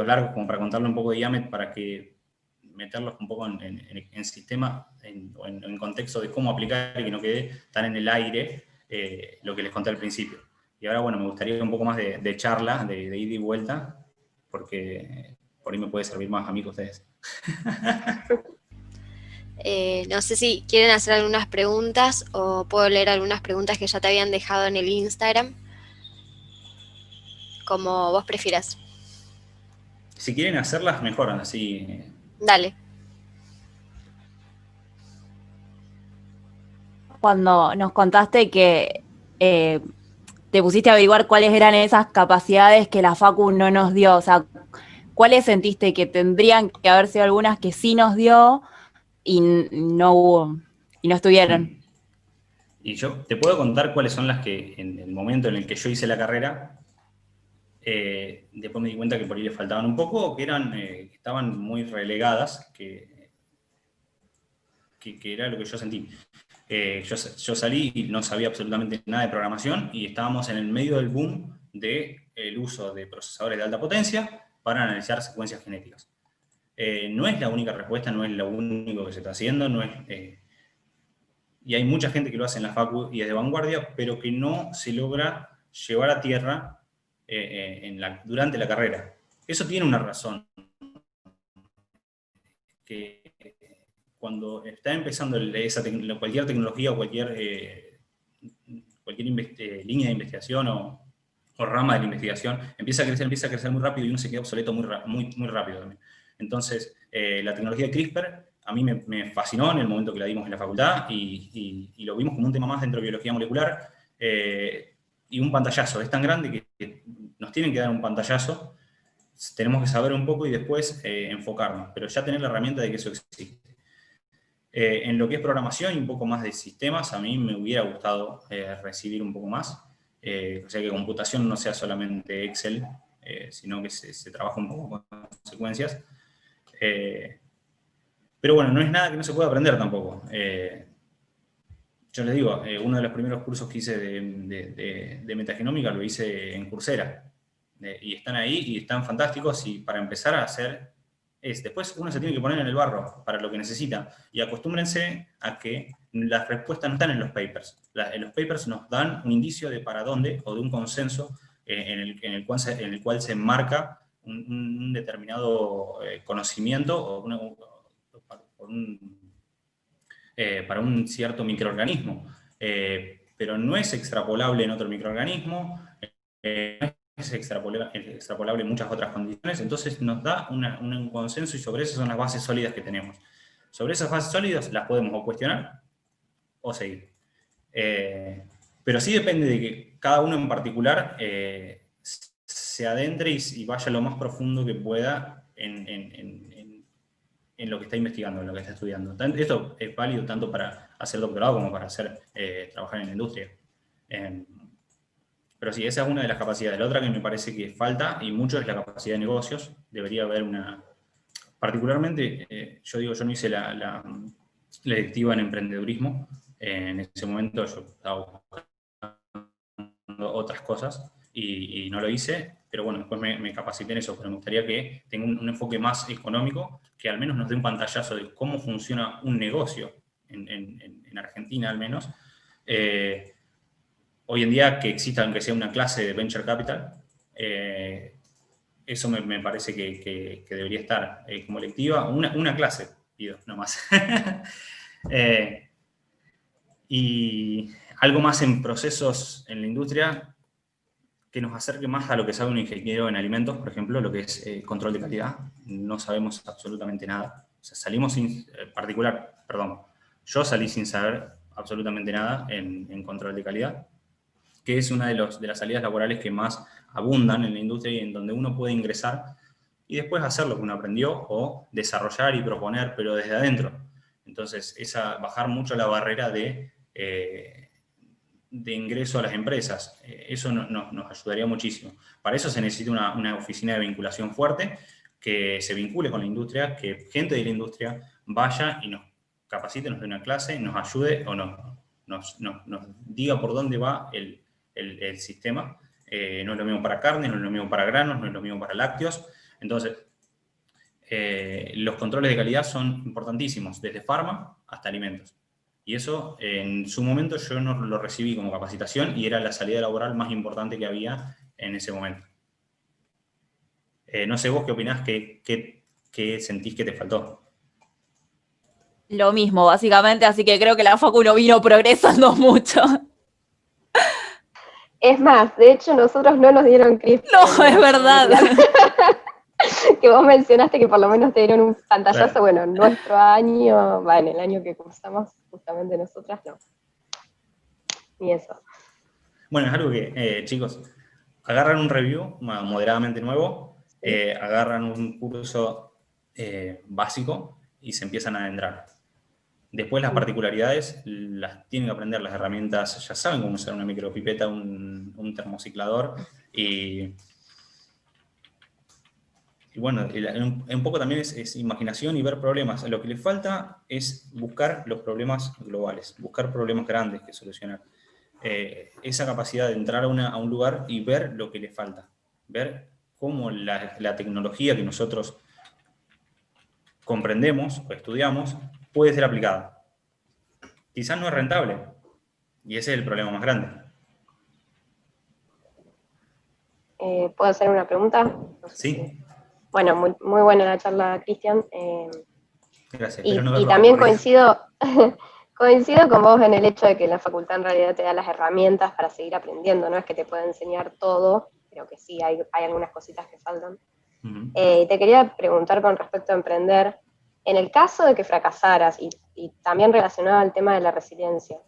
largos como para contarle un poco de Yamet, para que meterlos un poco en sistema, en contexto de cómo aplicar y que no quede tan en el aire lo que les conté al principio. Y ahora, bueno, me gustaría un poco más de charla, de ida y vuelta, porque por ahí me puede servir más a mí que a ustedes. No sé si quieren hacer algunas preguntas o puedo leer algunas preguntas que ya te habían dejado en el Instagram, como vos prefieras. Si quieren hacerlas, mejor, así. Dale. Cuando nos contaste que te pusiste a averiguar cuáles eran esas capacidades que la Facu no nos dio, o sea, ¿cuáles sentiste que tendrían que haber sido algunas que sí nos dio y no hubo, y no estuvieron? Y yo te puedo contar cuáles son las que en el momento en el que yo hice la carrera, después me di cuenta que por ahí le faltaban un poco, o que estaban muy relegadas, que era lo que yo sentí. Yo salí y no sabía absolutamente nada de programación y estábamos en el medio del boom del uso de procesadores de alta potencia para analizar secuencias genéticas. No es la única respuesta, no es lo único que se está haciendo, no es, y hay mucha gente que lo hace en la facu y es de vanguardia, pero que no se logra llevar a tierra durante la carrera. Eso tiene una razón, que cuando está empezando cualquier tecnología o cualquier línea de investigación o rama de la investigación, empieza a crecer muy rápido y uno se queda obsoleto muy rápido también. Entonces, la tecnología de CRISPR a mí me fascinó en el momento que la dimos en la facultad y lo vimos como un tema más dentro de biología molecular y un pantallazo. Es tan grande que nos tienen que dar un pantallazo, tenemos que saber un poco y después enfocarnos, pero ya tener la herramienta de que eso existe. En lo que es programación y un poco más de sistemas, a mí me hubiera gustado recibir un poco más. O sea, que computación no sea solamente Excel, sino que se trabaja un poco con secuencias. Pero bueno, no es nada que no se pueda aprender tampoco. Yo les digo, uno de los primeros cursos que hice de metagenómica lo hice en Coursera. Y están ahí y están fantásticos y para empezar a hacer después uno se tiene que poner en el barro para lo que necesita y acostúmbrense a que las respuestas no están en los papers. Los papers nos dan un indicio de para dónde o de un consenso en el cual se enmarca un determinado conocimiento o para un cierto microorganismo. Pero no es extrapolable en otro microorganismo, no es extrapolable en muchas otras condiciones, entonces nos da un consenso y sobre eso son las bases sólidas que tenemos. Sobre esas bases sólidas las podemos o cuestionar o seguir. Pero sí depende de que cada uno en particular se adentre y vaya lo más profundo que pueda en lo que está investigando, en lo que está estudiando. Esto es válido tanto para hacer doctorado como para trabajar en la industria. Pero sí, esa es una de las capacidades. La otra que me parece que falta, y mucho, es la capacidad de negocios. Debería haber una... Particularmente, yo no hice la electiva en emprendedurismo. En ese momento yo estaba buscando otras cosas y no lo hice, pero bueno, después me capacité en eso, pero me gustaría que tenga un enfoque más económico, que al menos nos dé un pantallazo de cómo funciona un negocio, en Argentina al menos. Hoy en día que exista, aunque sea una clase de Venture Capital, eso me parece que debería estar como electiva, una clase, pido, no más. Y algo más en procesos en la industria que nos acerque más a lo que sabe un ingeniero en alimentos, por ejemplo, lo que es control de calidad. No sabemos absolutamente nada. O sea, yo salí sin saber absolutamente nada en control de calidad, que es una de las salidas laborales que más abundan en la industria y en donde uno puede ingresar y después hacer lo que uno aprendió o desarrollar y proponer, pero desde adentro. Entonces, bajar mucho la barrera de ingreso a las empresas. Eso nos ayudaría muchísimo. Para eso se necesita una oficina de vinculación fuerte que se vincule con la industria, que gente de la industria vaya y nos capacite, nos dé una clase, nos ayude o nos diga por dónde va el sistema. No es lo mismo para carne, no es lo mismo para granos, no es lo mismo para lácteos. Entonces, los controles de calidad son importantísimos, desde farma hasta alimentos. Y eso, en su momento, yo no lo recibí como capacitación y era la salida laboral más importante que había en ese momento. No sé vos qué opinás, qué sentís que te faltó. Lo mismo, básicamente, así que creo que la facu no vino progresando mucho. Es más, de hecho, nosotros no nos dieron Cristian. No, es verdad. Que vos mencionaste que por lo menos te dieron un pantallazo. Claro. Bueno, en nuestro año, en el año que cursamos, justamente nosotras, no. Ni eso. Bueno, es algo que, chicos, agarran un review moderadamente nuevo, agarran un curso básico y se empiezan a adentrar. Después las particularidades las tienen que aprender, las herramientas, ya saben cómo usar una micropipeta, un termociclador y bueno, un poco también es imaginación y ver problemas. Lo que les falta es buscar los problemas globales, buscar problemas grandes que solucionar. Esa capacidad de entrar a un lugar y ver lo que les falta, ver cómo la tecnología que nosotros comprendemos o estudiamos puede ser aplicada. Quizás no es rentable, y ese es el problema más grande. ¿Puedo hacer una pregunta? No sé Sí, si- Bueno, muy, muy buena la charla, Cristian. gracias. Y Espero no haberlo también aburrido. coincido con vos en el hecho de que la facultad en realidad te da las herramientas para seguir aprendiendo, no es que te pueda enseñar todo, pero que sí, hay algunas cositas que faltan. Y te quería preguntar con respecto a emprender, en el caso de que fracasaras, y también relacionado al tema de la resiliencia,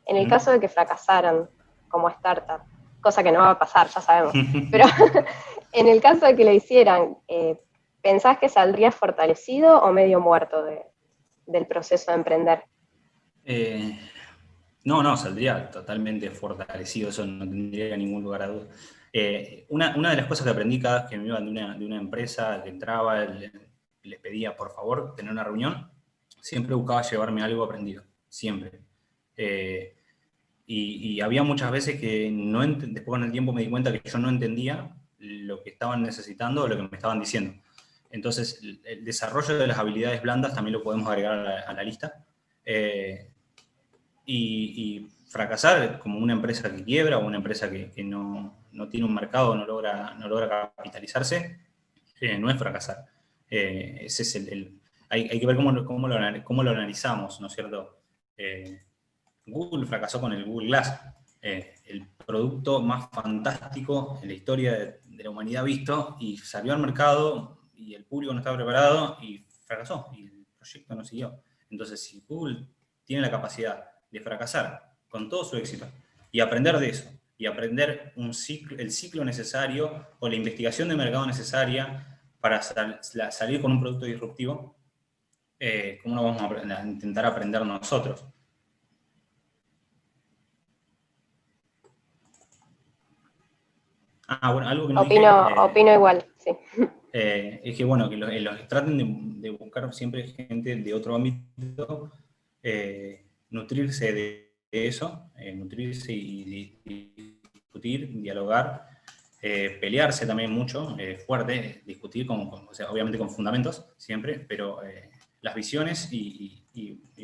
en el caso de que fracasaran como startup, cosa que no va a pasar, ya sabemos, pero en el caso de que lo hicieran, ¿pensás que saldrías fortalecido o medio muerto del proceso de emprender? No, saldría totalmente fortalecido, eso no tendría ningún lugar a duda. Una de las cosas que aprendí cada vez que me iban de una empresa, que entraba, les pedía por favor tener una reunión, siempre buscaba llevarme algo aprendido, siempre. Y había muchas veces que después con el tiempo me di cuenta que yo no entendía lo que estaban necesitando o lo que me estaban diciendo. Entonces, el desarrollo de las habilidades blandas también lo podemos agregar a la lista. Y fracasar como una empresa que quiebra o una empresa que no tiene un mercado, no logra capitalizarse, no es fracasar. Ese es hay que ver cómo lo analizamos, ¿no es cierto? Google fracasó con el Google Glass, el producto más fantástico en la historia de la humanidad visto, y salió al mercado y el público no estaba preparado y fracasó, y el proyecto no siguió. Entonces, si Google tiene la capacidad de fracasar con todo su éxito y aprender de eso, y aprender el ciclo necesario o la investigación de mercado necesaria para salir con un producto disruptivo, ¿cómo no vamos a intentar aprender nosotros? Bueno, algo que no dije... Opino igual, sí. Es que, bueno, que traten de buscar siempre gente de otro ámbito, nutrirse de eso, nutrirse y discutir, dialogar, pelearse también mucho, fuerte, discutir, o sea, obviamente con fundamentos siempre, pero las visiones y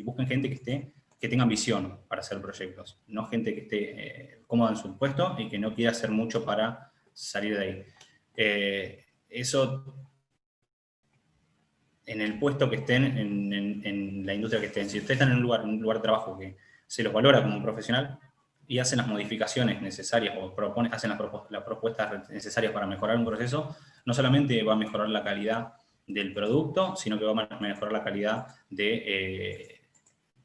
busquen gente que tenga visión para hacer proyectos, no gente que esté cómoda en su puesto y que no quiera hacer mucho para salir de ahí. Eso en el puesto que estén, en la industria que estén. Si ustedes están en un lugar de trabajo que se los valora como profesional y hacen las modificaciones necesarias o hacen las propuestas necesarias para mejorar un proceso, no solamente va a mejorar la calidad del producto, sino que va a mejorar la calidad de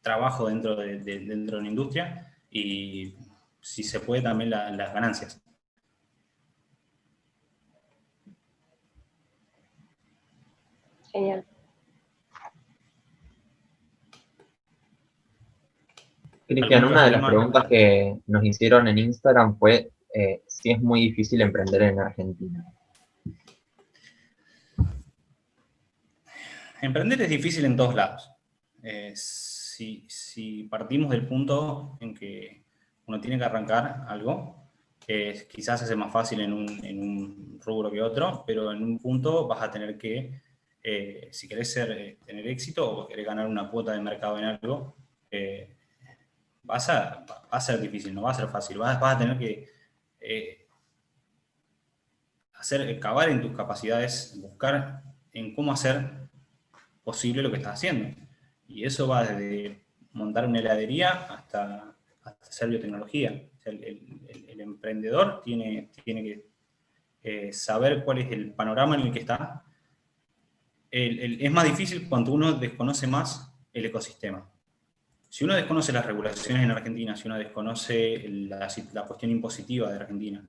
trabajo dentro de una industria y, si se puede, también las ganancias. Genial. Cristian, ¿Algún otro una de las problema? preguntas que nos hicieron en Instagram fue si es muy difícil emprender en Argentina. Emprender es difícil en todos lados. Si partimos del punto en que uno tiene que arrancar algo, quizás es más fácil en un rubro que otro, pero en un punto vas a tener que, si querés tener éxito o querés ganar una cuota de mercado en algo, va a ser difícil, no va a ser fácil. Vas a tener que cavar en tus capacidades, buscar en cómo hacer posible lo que estás haciendo. Y eso va desde montar una heladería hasta hacer biotecnología. O sea, el emprendedor tiene que saber cuál es el panorama en el que está. Es más difícil cuando uno desconoce más el ecosistema. Si uno desconoce las regulaciones en Argentina, si uno desconoce la cuestión impositiva de Argentina,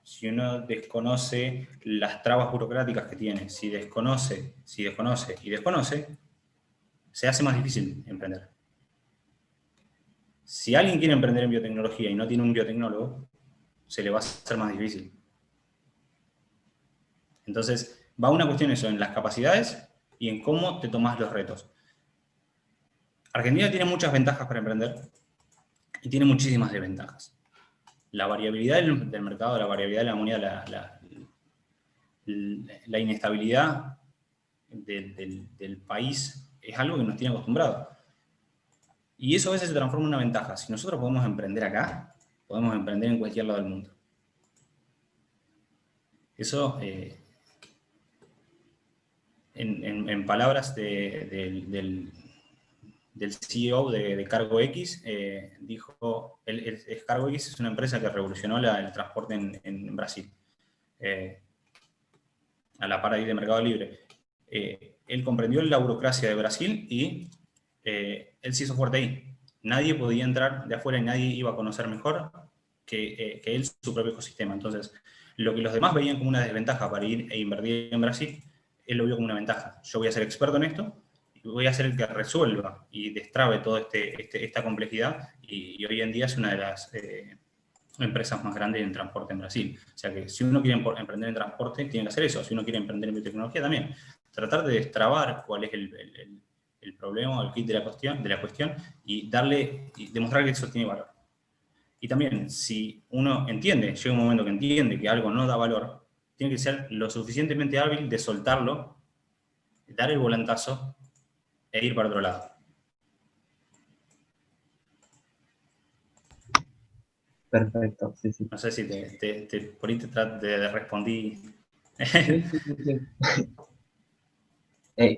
si uno desconoce las trabas burocráticas que tiene, si desconoce, se hace más difícil emprender. Si alguien quiere emprender en biotecnología y no tiene un biotecnólogo, se le va a hacer más difícil. Entonces, va una cuestión eso, en las capacidades y en cómo te tomás los retos. Argentina tiene muchas ventajas para emprender y tiene muchísimas desventajas. La variabilidad del mercado, la variabilidad de la moneda, la inestabilidad del país es algo que nos tiene acostumbrados. Y eso a veces se transforma en una ventaja. Si nosotros podemos emprender acá, podemos emprender en cualquier lado del mundo. Eso, en palabras del CEO de Cargo X, dijo, Cargo X es una empresa que revolucionó el transporte en Brasil, a la par ahí de Mercado Libre. Él comprendió la burocracia de Brasil y él se hizo fuerte ahí. Nadie podía entrar de afuera y nadie iba a conocer mejor que él su propio ecosistema. Entonces, lo que los demás veían como una desventaja para ir e invertir en Brasil, él lo vio como una ventaja. Yo voy a ser experto en esto, voy a ser el que resuelva y destrabe toda esta complejidad, y hoy en día es una de las empresas más grandes en transporte en Brasil. O sea que si uno quiere emprender en transporte, tiene que hacer eso. Si uno quiere emprender en biotecnología, también. Tratar de destrabar cuál es el problema, el kit de la cuestión, y demostrar que eso tiene valor. Y también, si uno llega un momento que entiende que algo no da valor, tiene que ser lo suficientemente hábil de soltarlo, dar el volantazo e ir para otro lado. Perfecto, sí, sí. No sé si por ahí te respondí. Sí.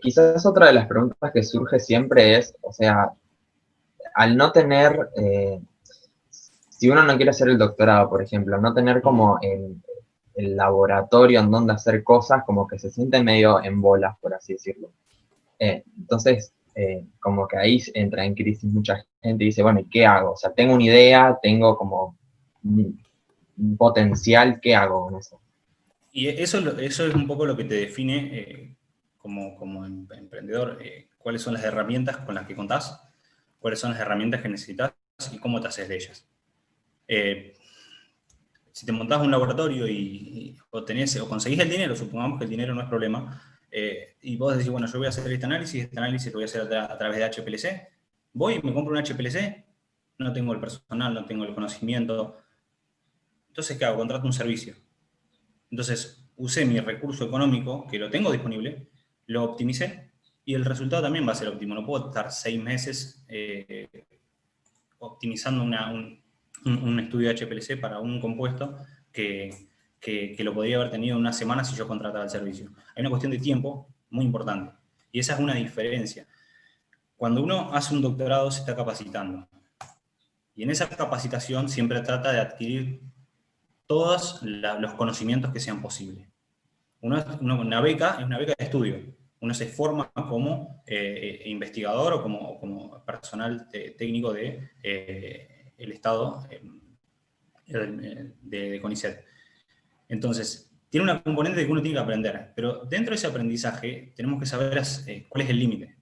Quizás otra de las preguntas que surge siempre es, o sea, al no tener, si uno no quiere hacer el doctorado, por ejemplo, no tener como el laboratorio en donde hacer cosas, como que se siente medio en bolas, por así decirlo. Entonces, como que ahí entra en crisis mucha gente y dice, bueno, ¿y qué hago? O sea, tengo una idea, tengo como un potencial, ¿qué hago con eso? Y eso es un poco lo que te define como emprendedor, cuáles son las herramientas con las que contás, cuáles son las herramientas que necesitas y cómo te haces de ellas. Si te montás un laboratorio o conseguís el dinero, supongamos que el dinero no es problema, y vos decís, bueno, yo voy a hacer este análisis lo voy a hacer a través de HPLC, voy y me compro un HPLC, no tengo el personal, no tengo el conocimiento, entonces, ¿qué hago? Contrato un servicio. Entonces, usé mi recurso económico, que lo tengo disponible, lo optimicé, y el resultado también va a ser óptimo. No puedo estar 6 meses optimizando un estudio de HPLC para un compuesto que lo podría haber tenido en una semana si yo contratara el servicio. Hay una cuestión de tiempo muy importante, y esa es una diferencia. Cuando uno hace un doctorado se está capacitando, y en esa capacitación siempre trata de adquirir todos los conocimientos que sean posibles. Una beca es una beca de estudio. Uno se forma como investigador o como personal técnico del Estado de CONICET. Entonces, tiene una componente de que uno tiene que aprender, pero dentro de ese aprendizaje tenemos que saber cuál es el límite.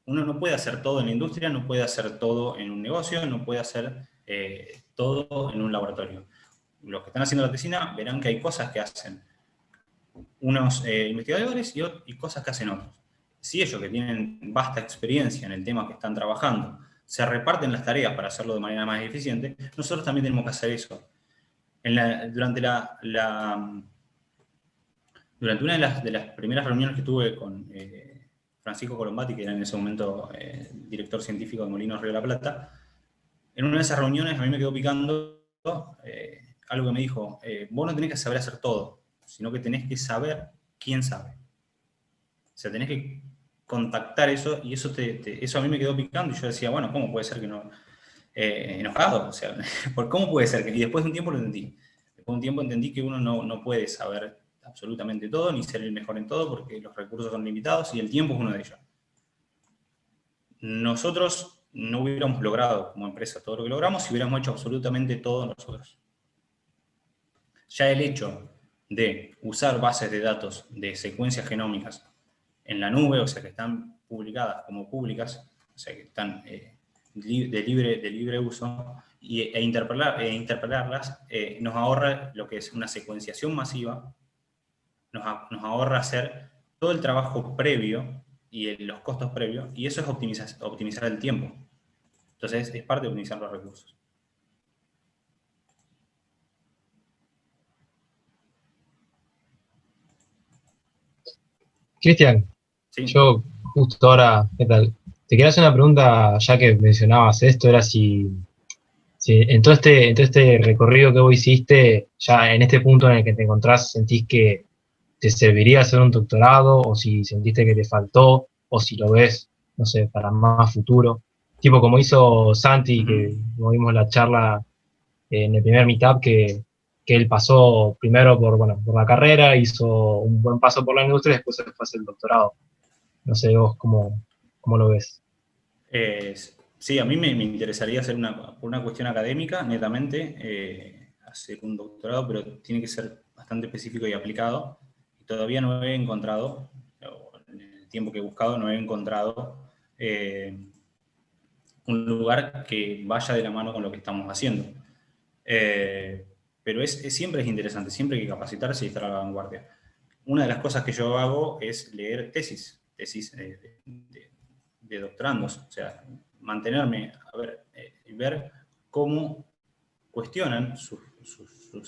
Uno no puede hacer todo en la industria, no puede hacer todo en un negocio, no puede hacer todo en un laboratorio. Los que están haciendo la tesina verán que hay cosas que hacen unos investigadores y cosas que hacen otros. Si ellos, que tienen vasta experiencia en el tema que están trabajando, se reparten las tareas para hacerlo de manera más eficiente, nosotros también tenemos que hacer eso. Durante una de las primeras reuniones que tuve con Francisco Colombati, que era en ese momento director científico de Molinos Río de la Plata, en una de esas reuniones a mí me quedó picando algo que me dijo, vos no tenés que saber hacer todo, sino que tenés que saber quién sabe. O sea, tenés que contactar eso, y eso a mí me quedó picando, y yo decía, bueno, ¿cómo puede ser que no? Enojado, o sea, ¿cómo puede ser? Y después de un tiempo lo entendí. Después de un tiempo entendí que uno no puede saber absolutamente todo, ni ser el mejor en todo, porque los recursos son limitados y el tiempo es uno de ellos. Nosotros no hubiéramos logrado como empresa todo lo que logramos si hubiéramos hecho absolutamente todo nosotros. Ya el hecho de usar bases de datos de secuencias genómicas en la nube, o sea, que están publicadas como públicas, o sea, que están de libre uso, e interpretarlas, nos ahorra lo que es una secuenciación masiva, nos ahorra hacer todo el trabajo previo y los costos previos, y eso es optimizar el tiempo. Entonces, es parte de optimizar los recursos. Cristian, ¿Sí? yo justo ahora, ¿qué tal? Te quería hacer una pregunta, ya que mencionabas esto, era si en todo este recorrido que vos hiciste, ya en este punto en el que te encontrás, sentís que te serviría hacer un doctorado, o si sentiste que te faltó, o si lo ves, no sé, para más futuro. Tipo como hizo Santi, que como vimos la charla en el primer meetup, que él pasó primero por la carrera, hizo un buen paso por la industria y después se fue a hacer el doctorado. No sé vos cómo lo ves. Sí, a mí me interesaría hacer por una cuestión académica, netamente, hacer un doctorado, pero tiene que ser bastante específico y aplicado. Y todavía no he encontrado, en el tiempo que he buscado, no he encontrado un lugar que vaya de la mano con lo que estamos haciendo. Pero siempre es interesante, siempre hay que capacitarse y estar a la vanguardia. Una de las cosas que yo hago es leer tesis de doctorandos, o sea, mantenerme y ver cómo cuestionan sus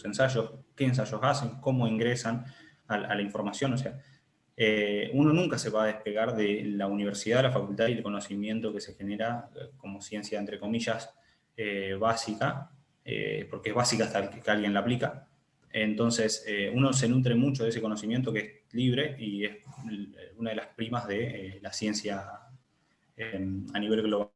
ensayos, qué ensayos hacen, cómo ingresan a la información, o sea, uno nunca se va a despegar de la universidad, la facultad y el conocimiento que se genera como ciencia, entre comillas, básica, porque es básica hasta que alguien la aplica. Entonces, uno se nutre mucho de ese conocimiento que es libre y es una de las primas de la ciencia a nivel global.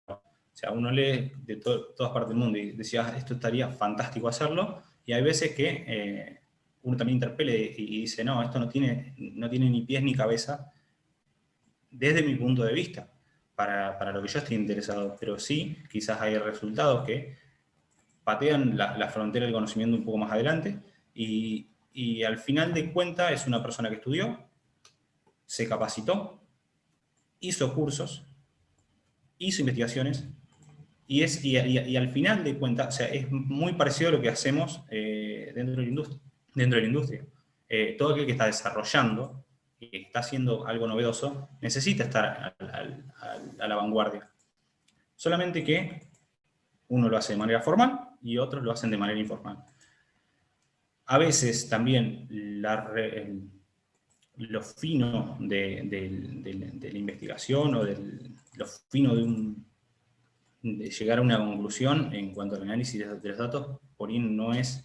O sea, uno lee de todas partes del mundo y decía, esto estaría fantástico hacerlo, y hay veces que uno también interpele y dice, no, esto no tiene ni pies ni cabeza desde mi punto de vista, para lo que yo estoy interesado, pero sí, quizás hay resultados que patean la frontera del conocimiento un poco más adelante, y al final de cuentas es una persona que estudió, se capacitó, hizo cursos, hizo investigaciones, y al final de cuentas, o sea, es muy parecido a lo que hacemos dentro de la industria. Todo aquel que está desarrollando y que está haciendo algo novedoso necesita estar a la vanguardia. Solamente que uno lo hace de manera formal y otros lo hacen de manera informal. A veces también lo fino de la investigación o lo fino de llegar a una conclusión en cuanto al análisis de los datos, por ahí no es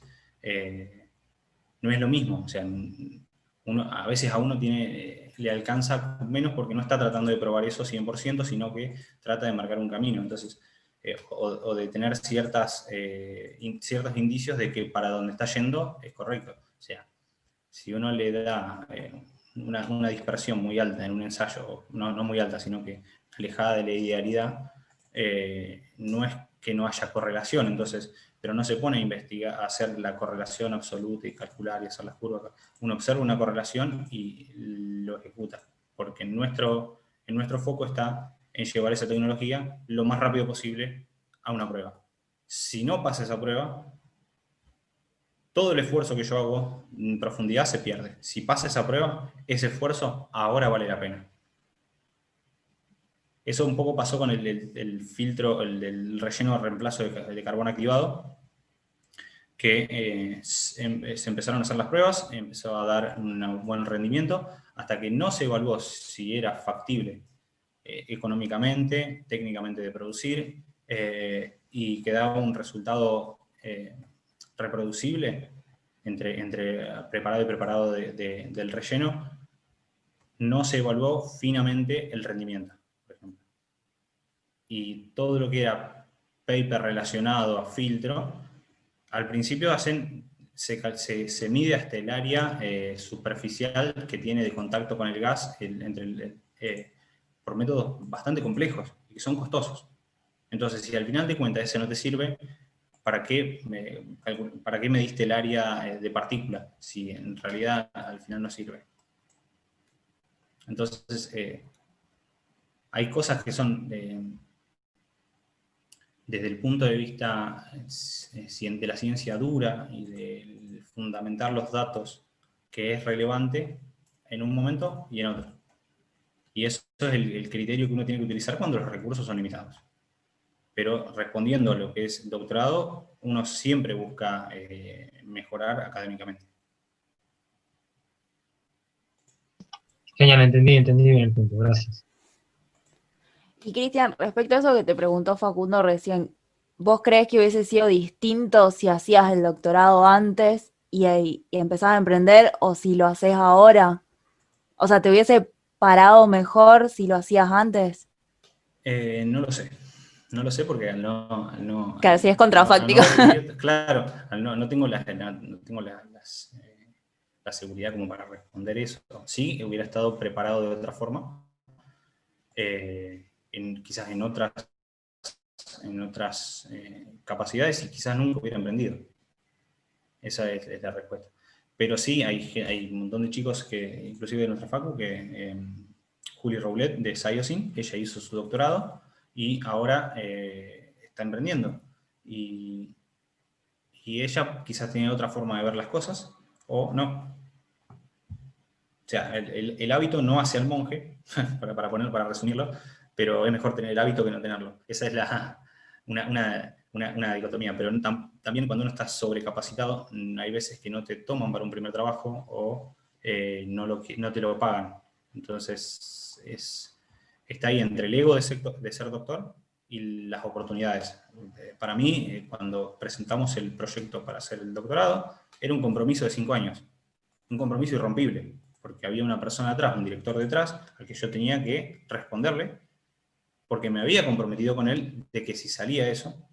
lo mismo. O sea, a veces a uno le alcanza menos porque no está tratando de probar eso 100%, sino que trata de marcar un camino. Entonces, o de tener ciertos indicios de que para donde está yendo es correcto. O sea, si uno le da una dispersión muy alta en un ensayo, no muy alta, sino que alejada de la idealidad, no es que no haya correlación, entonces, pero no se pone a investigar, a hacer la correlación absoluta y calcular y hacer las curvas. Uno observa una correlación y lo ejecuta, porque en nuestro foco está en llevar esa tecnología lo más rápido posible a una prueba. Si no pasa esa prueba, todo el esfuerzo que yo hago en profundidad se pierde. Si pasa esa prueba, ese esfuerzo ahora vale la pena. Eso un poco pasó con el filtro, el relleno de reemplazo de carbón activado, que se empezaron a hacer las pruebas, empezó a dar un buen rendimiento, hasta que no se evaluó si era factible económicamente, técnicamente de producir, y quedaba un resultado reproducible entre preparado y preparado del relleno. no se evaluó finamente el rendimiento, por ejemplo. Y todo lo que era paper relacionado a filtro, al principio se mide hasta el área superficial que tiene de contacto con el gas por métodos bastante complejos y que son costosos. Entonces, si al final de cuentas ese no te sirve, ¿para qué mediste el área de partícula? Si en realidad al final no sirve. Entonces, hay cosas que son, desde el punto de vista de la ciencia dura y de fundamentar los datos, que es relevante en un momento y en otro. Y eso es el criterio que uno tiene que utilizar cuando los recursos son limitados. Pero respondiendo a lo que es doctorado, uno siempre busca mejorar académicamente. Genial, entendí bien el punto, gracias. Y Cristian, respecto a eso que te preguntó Facundo recién, ¿vos crees que hubiese sido distinto si hacías el doctorado antes y empezabas a emprender o si lo haces ahora? O sea, ¿te hubiese parado mejor si lo hacías antes? No lo sé. No lo sé porque al no Claro, si es contrafáctico. Claro, no tengo la seguridad como para responder eso. Sí, hubiera estado preparado de otra forma. Quizás en otras capacidades y quizás nunca hubiera emprendido. Esa es la respuesta. Pero sí, hay un montón de chicos, inclusive de nuestra facu, Juli Roulette de Sciosin, ella hizo su doctorado y ahora está emprendiendo. Y ella quizás tiene otra forma de ver las cosas, o no. O sea, el hábito no hace al monje, para resumirlo, pero es mejor tener el hábito que no tenerlo. Esa es una dicotomía, pero también cuando uno está sobrecapacitado, hay veces que no te toman para un primer trabajo o no te lo pagan. Entonces, está ahí entre el ego de ser doctor y las oportunidades. Para mí, cuando presentamos el proyecto para hacer el doctorado, era un compromiso de 5 años, un compromiso irrompible, porque había una persona atrás, un director detrás, al que yo tenía que responderle, porque me había comprometido con él de que si salía eso,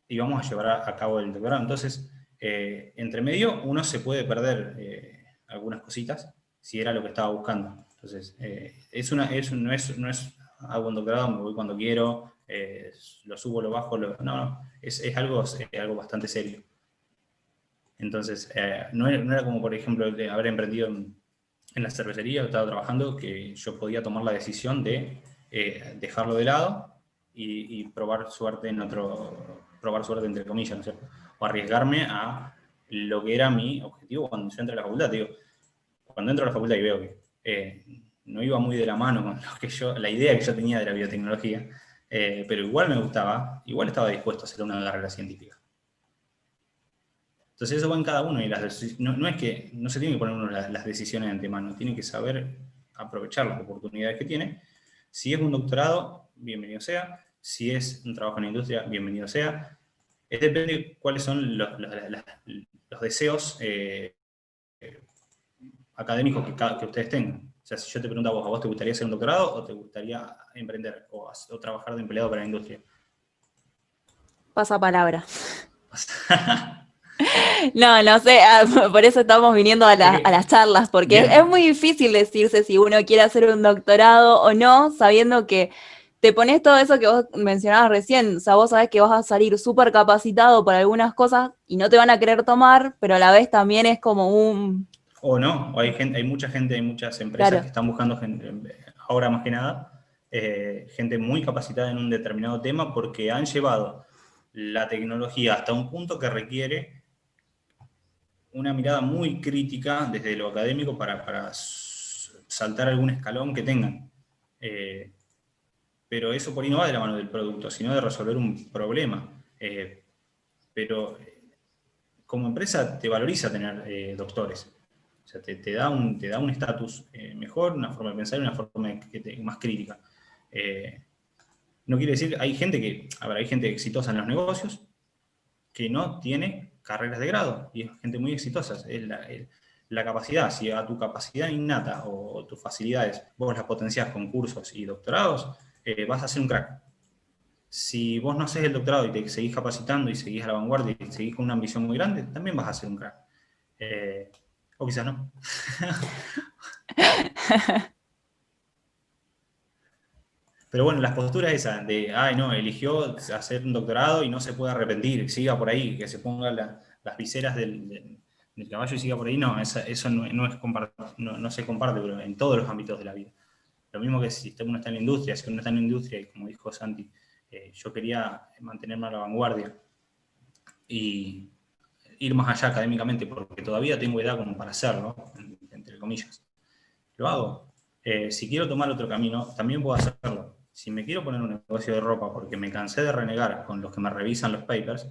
íbamos a llevar a cabo el doctorado. Entonces, entre medio, uno se puede perder algunas cositas, si era lo que estaba buscando. Entonces, no es hago un doctorado, me voy cuando quiero, lo subo, lo bajo, no, es algo bastante serio. Entonces, no era como, por ejemplo, de haber emprendido en la cervecería, estaba trabajando, que yo podía tomar la decisión de dejarlo de lado y probar suerte entre comillas, ¿no es cierto? O arriesgarme a lo que era mi objetivo cuando yo entré a la facultad. Digo, cuando entro a la facultad y veo que no iba muy de la mano con la idea que yo tenía de la biotecnología, pero igual me gustaba, igual estaba dispuesto a hacer una carrera científica. Entonces eso va en cada uno, y no es que no se tiene que poner uno las decisiones de antemano, tiene que saber aprovechar las oportunidades que tiene. Si es un doctorado, bienvenido sea. Si es un trabajo en la industria, bienvenido sea. Depende de cuáles son los deseos académicos que ustedes tengan. O sea, si yo te pregunto a vos te gustaría hacer un doctorado o te gustaría emprender o trabajar de empleado para la industria? Pasa palabra. No sé, por eso estamos viniendo a las charlas, porque es muy difícil decirse si uno quiere hacer un doctorado o no, sabiendo que te pones todo eso que vos mencionabas recién. O sea, vos sabés que vas a salir súper capacitado por algunas cosas y no te van a querer tomar, pero a la vez también es como un... O no, o hay mucha gente, hay muchas empresas claro, que están buscando gente, ahora más que nada, gente muy capacitada en un determinado tema porque han llevado la tecnología hasta un punto que requiere una mirada muy crítica desde lo académico para saltar algún escalón que tengan. Pero eso por ahí no va de la mano del producto, sino de resolver un problema. Pero como empresa te valoriza tener doctores. O sea, te da un estatus mejor, una forma de pensar y una forma más crítica. No quiere decir, hay gente exitosa en los negocios que no tiene carreras de grado, y es gente muy exitosa. la capacidad, si a tu capacidad innata o tus facilidades vos las potenciás con cursos y doctorados, vas a ser un crack. Si vos no haces el doctorado y te seguís capacitando y seguís a la vanguardia y seguís con una ambición muy grande, también vas a ser un crack. O quizás no. Pero bueno, las posturas esas de, ay no, eligió hacer un doctorado y no se puede arrepentir, siga por ahí, que se ponga las viseras del caballo y siga por ahí, no, eso no se comparte, pero en todos los ámbitos de la vida. Lo mismo que si uno está en la industria, si uno está en la industria y como dijo Santi, yo quería mantenerme a la vanguardia y ir más allá académicamente, porque todavía tengo edad como para hacerlo, entre comillas. Lo hago. Si quiero tomar otro camino, también puedo hacerlo. Si me quiero poner un negocio de ropa porque me cansé de renegar con los que me revisan los papers,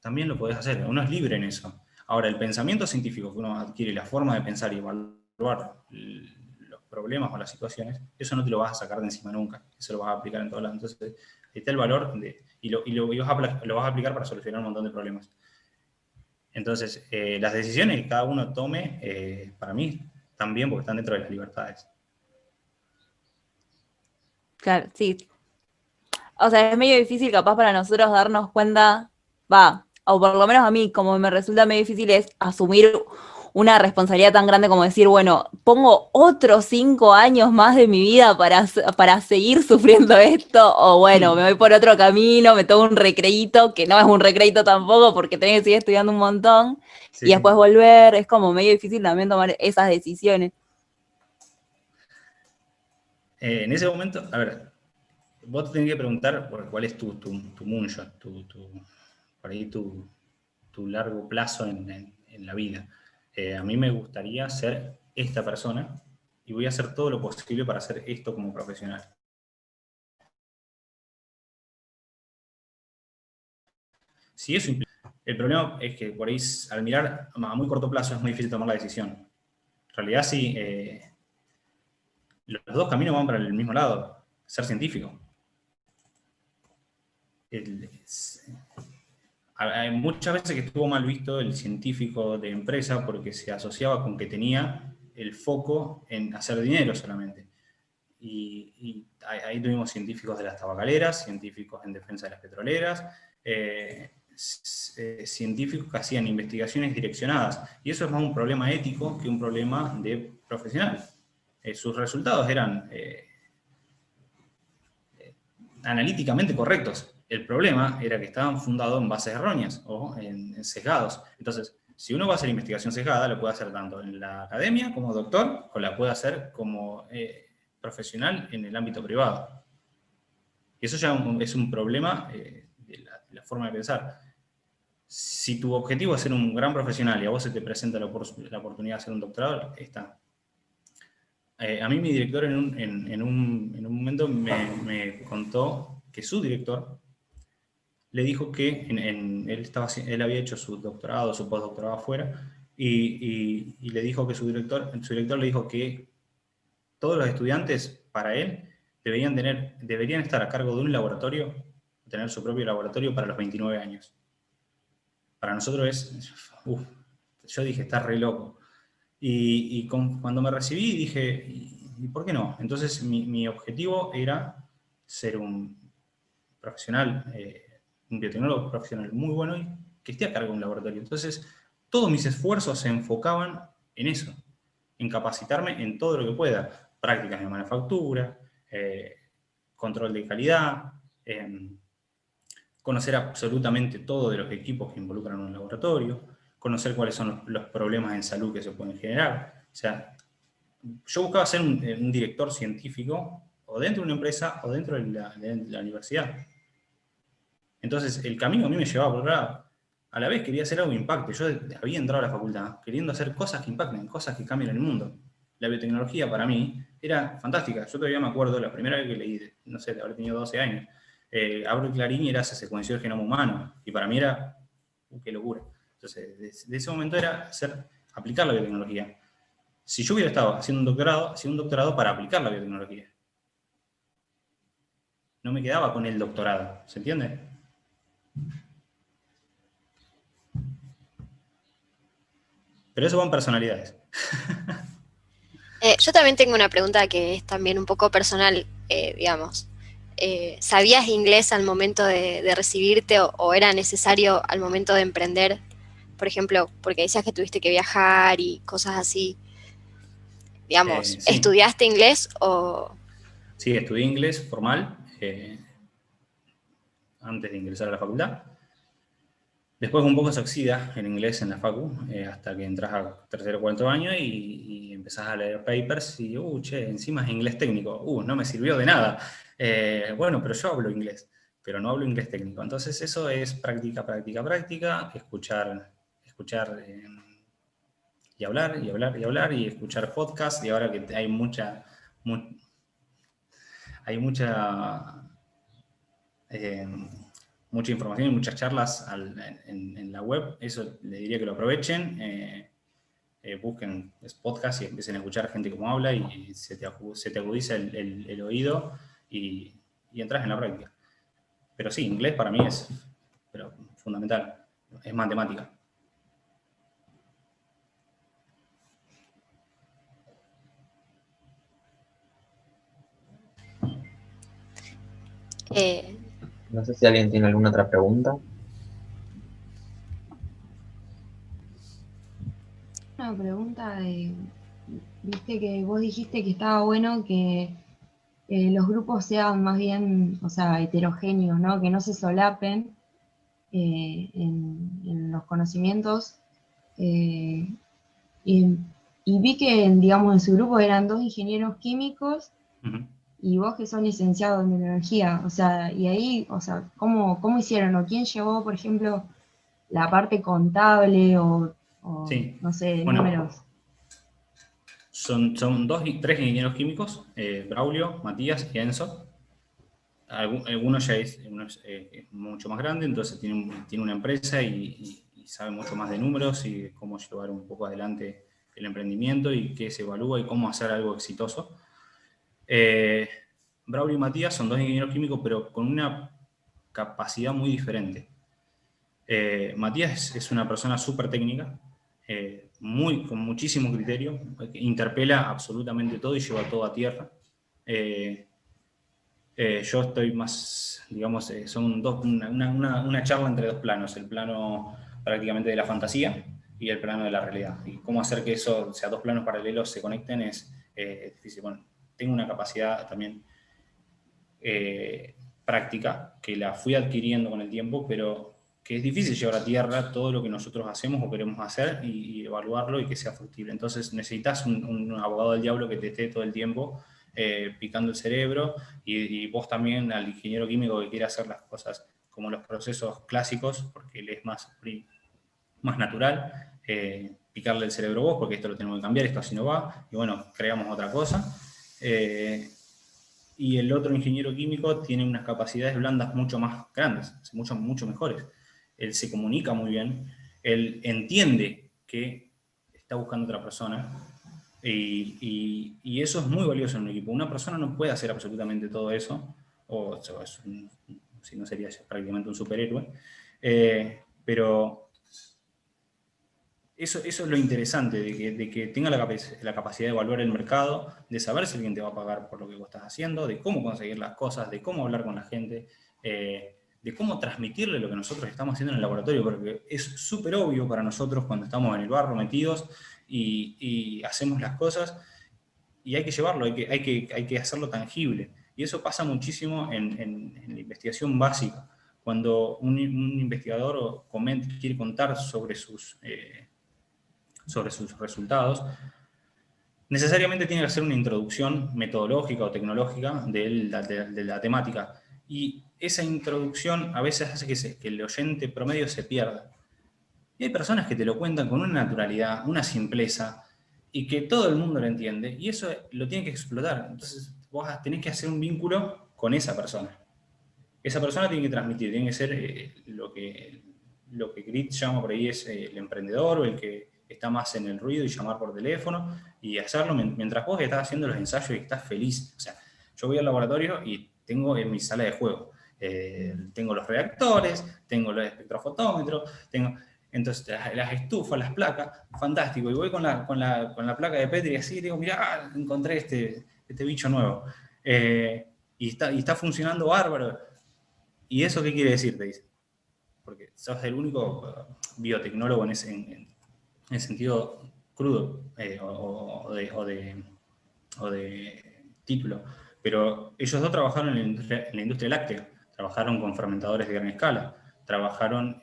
también lo podés hacer. Uno es libre en eso. Ahora, el pensamiento científico que uno adquiere, la forma de pensar y evaluar los problemas o las situaciones, eso no te lo vas a sacar de encima nunca. Eso lo vas a aplicar en todos lados. Entonces, ahí está el valor y lo vas a aplicar para solucionar un montón de problemas. Entonces, las decisiones que cada uno tome, para mí, también porque están dentro de las libertades. Claro, sí. O sea, es medio difícil capaz para nosotros darnos cuenta, o por lo menos a mí, como me resulta medio difícil es asumir una responsabilidad tan grande como decir, bueno, pongo otros 5 años más de mi vida para seguir sufriendo esto, o bueno, me voy por otro camino, me tomo un recreíto, que no es un recreíto tampoco porque tenés que seguir estudiando un montón, sí, y después volver, es como medio difícil también tomar esas decisiones. En ese momento, a ver, vos te tenés que preguntar cuál es tu moonshot, por ahí tu largo plazo en la vida. A mí me gustaría ser esta persona y voy a hacer todo lo posible para hacer esto como profesional. Si eso implica, el problema es que por ahí al mirar a muy corto plazo es muy difícil tomar la decisión. En realidad sí, los dos caminos van para el mismo lado, ser científico. Hay muchas veces que estuvo mal visto el científico de empresa porque se asociaba con que tenía el foco en hacer dinero solamente. Y ahí tuvimos científicos de las tabacaleras, científicos en defensa de las petroleras, científicos que hacían investigaciones direccionadas. Y eso es más un problema ético que un problema de profesional. Sus resultados eran analíticamente correctos. El problema era que estaban fundados en bases erróneas o en sesgados. Entonces, si uno va a hacer investigación sesgada, lo puede hacer tanto en la academia como doctor, o la puede hacer como profesional en el ámbito privado. Y eso ya es un problema de la forma de pensar. Si tu objetivo es ser un gran profesional y a vos se te presenta la oportunidad de hacer un doctorado, está. A mí mi director en un momento me contó que su director le dijo que él había hecho su doctorado, su postdoctorado afuera, y le dijo que su director le dijo que todos los estudiantes, para él, deberían estar a cargo de un laboratorio, tener su propio laboratorio para los 29 años. Para nosotros yo dije, está re loco. Y cuando me recibí dije, ¿y por qué no? Entonces mi objetivo era ser un profesional, un biotecnólogo profesional muy bueno y que esté a cargo de un laboratorio. Entonces todos mis esfuerzos se enfocaban en eso, en capacitarme en todo lo que pueda. Prácticas de manufactura, control de calidad, conocer absolutamente todo de los equipos que involucran un laboratorio, conocer cuáles son los problemas en salud que se pueden generar. O sea, yo buscaba ser un director científico o dentro de una empresa o dentro de la universidad. Entonces, el camino a mí me llevaba por otro lado. A la vez quería hacer algo que impacte. Yo había entrado a la facultad queriendo hacer cosas que impacten, cosas que cambien el mundo. La biotecnología para mí era fantástica. Yo todavía me acuerdo la primera vez que leí, no sé, habré tenido 12 años. Abro el Clarín y se secuenció el genoma humano. Y para mí era, qué locura. Entonces, de ese momento era aplicar la biotecnología. Si yo hubiera estado haciendo un doctorado para aplicar la biotecnología. No me quedaba con el doctorado, ¿se entiende? Pero eso van personalidades. Yo también tengo una pregunta que es también un poco personal, digamos. ¿Sabías inglés al momento de recibirte o era necesario al momento de emprender? Por ejemplo, porque decías que tuviste que viajar y cosas así. Digamos, Sí. ¿estudiaste inglés o...? Sí, estudié inglés formal antes de ingresar a la facultad. Después un poco se oxida el inglés en la facu, hasta que entras a tercer o cuarto año y empezás a leer papers y, che, encima es inglés técnico, no me sirvió de nada. Bueno, pero yo hablo inglés, pero no hablo inglés técnico. Entonces eso es práctica, práctica, práctica, escuchar y hablar, y hablar, y hablar, y escuchar podcast, y ahora que hay mucha mucha información y muchas charlas en la web, eso le diría que lo aprovechen, busquen podcast y empiecen a escuchar gente como habla y se te agudiza el oído y entras en la práctica. Pero sí, inglés para mí es fundamental, es matemática. No sé si alguien tiene alguna otra pregunta. Una pregunta viste que vos dijiste que estaba bueno que los grupos sean más bien, o sea, heterogéneos, ¿no? Que no se solapen en los conocimientos. Y vi que, digamos, en su grupo eran 2 ingenieros químicos. Uh-huh. Y vos que sos licenciado en biología, o sea, y ahí, o sea, ¿cómo hicieron? ¿O quién llevó, por ejemplo, la parte contable o sí. No sé, números? Son 3 ingenieros químicos, Braulio, Matías y Enzo. Algunos ya es mucho más grande, entonces tiene una empresa y sabe mucho más de números y de cómo llevar un poco adelante el emprendimiento y qué se evalúa y cómo hacer algo exitoso. Braulio y Matías son 2 ingenieros químicos, pero con una capacidad muy diferente. Matías es una persona súper técnica, con muchísimo criterio, que interpela absolutamente todo y lleva todo a tierra. Yo estoy más, digamos, son una charla entre 2 planos, el plano prácticamente de la fantasía y el plano de la realidad. Y cómo hacer que eso, o sea, 2 planos paralelos se conecten es difícil. Bueno, tengo una capacidad también práctica que la fui adquiriendo con el tiempo, pero que es difícil llevar a tierra todo lo que nosotros hacemos o queremos hacer y evaluarlo y que sea factible. Entonces necesitas un abogado del diablo que te esté todo el tiempo picando el cerebro y vos también al ingeniero químico que quiere hacer las cosas como los procesos clásicos, porque él es más natural, picarle el cerebro vos, porque esto lo tenemos que cambiar, esto así no va, y bueno, creamos otra cosa. Y el otro ingeniero químico tiene unas capacidades blandas mucho más grandes, mucho mejores. Él se comunica muy bien, él entiende que está buscando otra persona, y eso es muy valioso en un equipo. Una persona no puede hacer absolutamente todo eso, si no sería prácticamente un superhéroe, pero eso es lo interesante, de que tenga la capacidad de evaluar el mercado, de saber si alguien te va a pagar por lo que vos estás haciendo, de cómo conseguir las cosas, de cómo hablar con la gente, de cómo transmitirle lo que nosotros estamos haciendo en el laboratorio, porque es súper obvio para nosotros cuando estamos en el barro metidos y hacemos las cosas, y hay que llevarlo, hay que hacerlo tangible. Y eso pasa muchísimo en la investigación básica. Cuando un investigador quiere contar sobre sus resultados, necesariamente tiene que hacer una introducción metodológica o tecnológica de la temática. Y esa introducción a veces hace que el oyente promedio se pierda. Y hay personas que te lo cuentan con una naturalidad, una simpleza, y que todo el mundo lo entiende, y eso lo tiene que explotar. Entonces vos tenés que hacer un vínculo con esa persona. Esa persona tiene que transmitir, tiene que ser lo que Grit llama por ahí es el emprendedor o el que está más en el ruido y llamar por teléfono y hacerlo mientras vos estás haciendo los ensayos y estás feliz. O sea, yo voy al laboratorio y tengo en mi sala de juego, tengo los reactores, tengo los espectrofotómetros, Entonces, las estufas, las placas, fantástico. Y voy con la placa de Petri así, y digo, mirá, encontré este bicho nuevo. Y está funcionando bárbaro. ¿Y eso qué quiere decir? Te dice. Porque sos el único biotecnólogo en ese sentido crudo o de título. Pero ellos dos trabajaron en la industria láctea, trabajaron con fermentadores de gran escala, trabajaron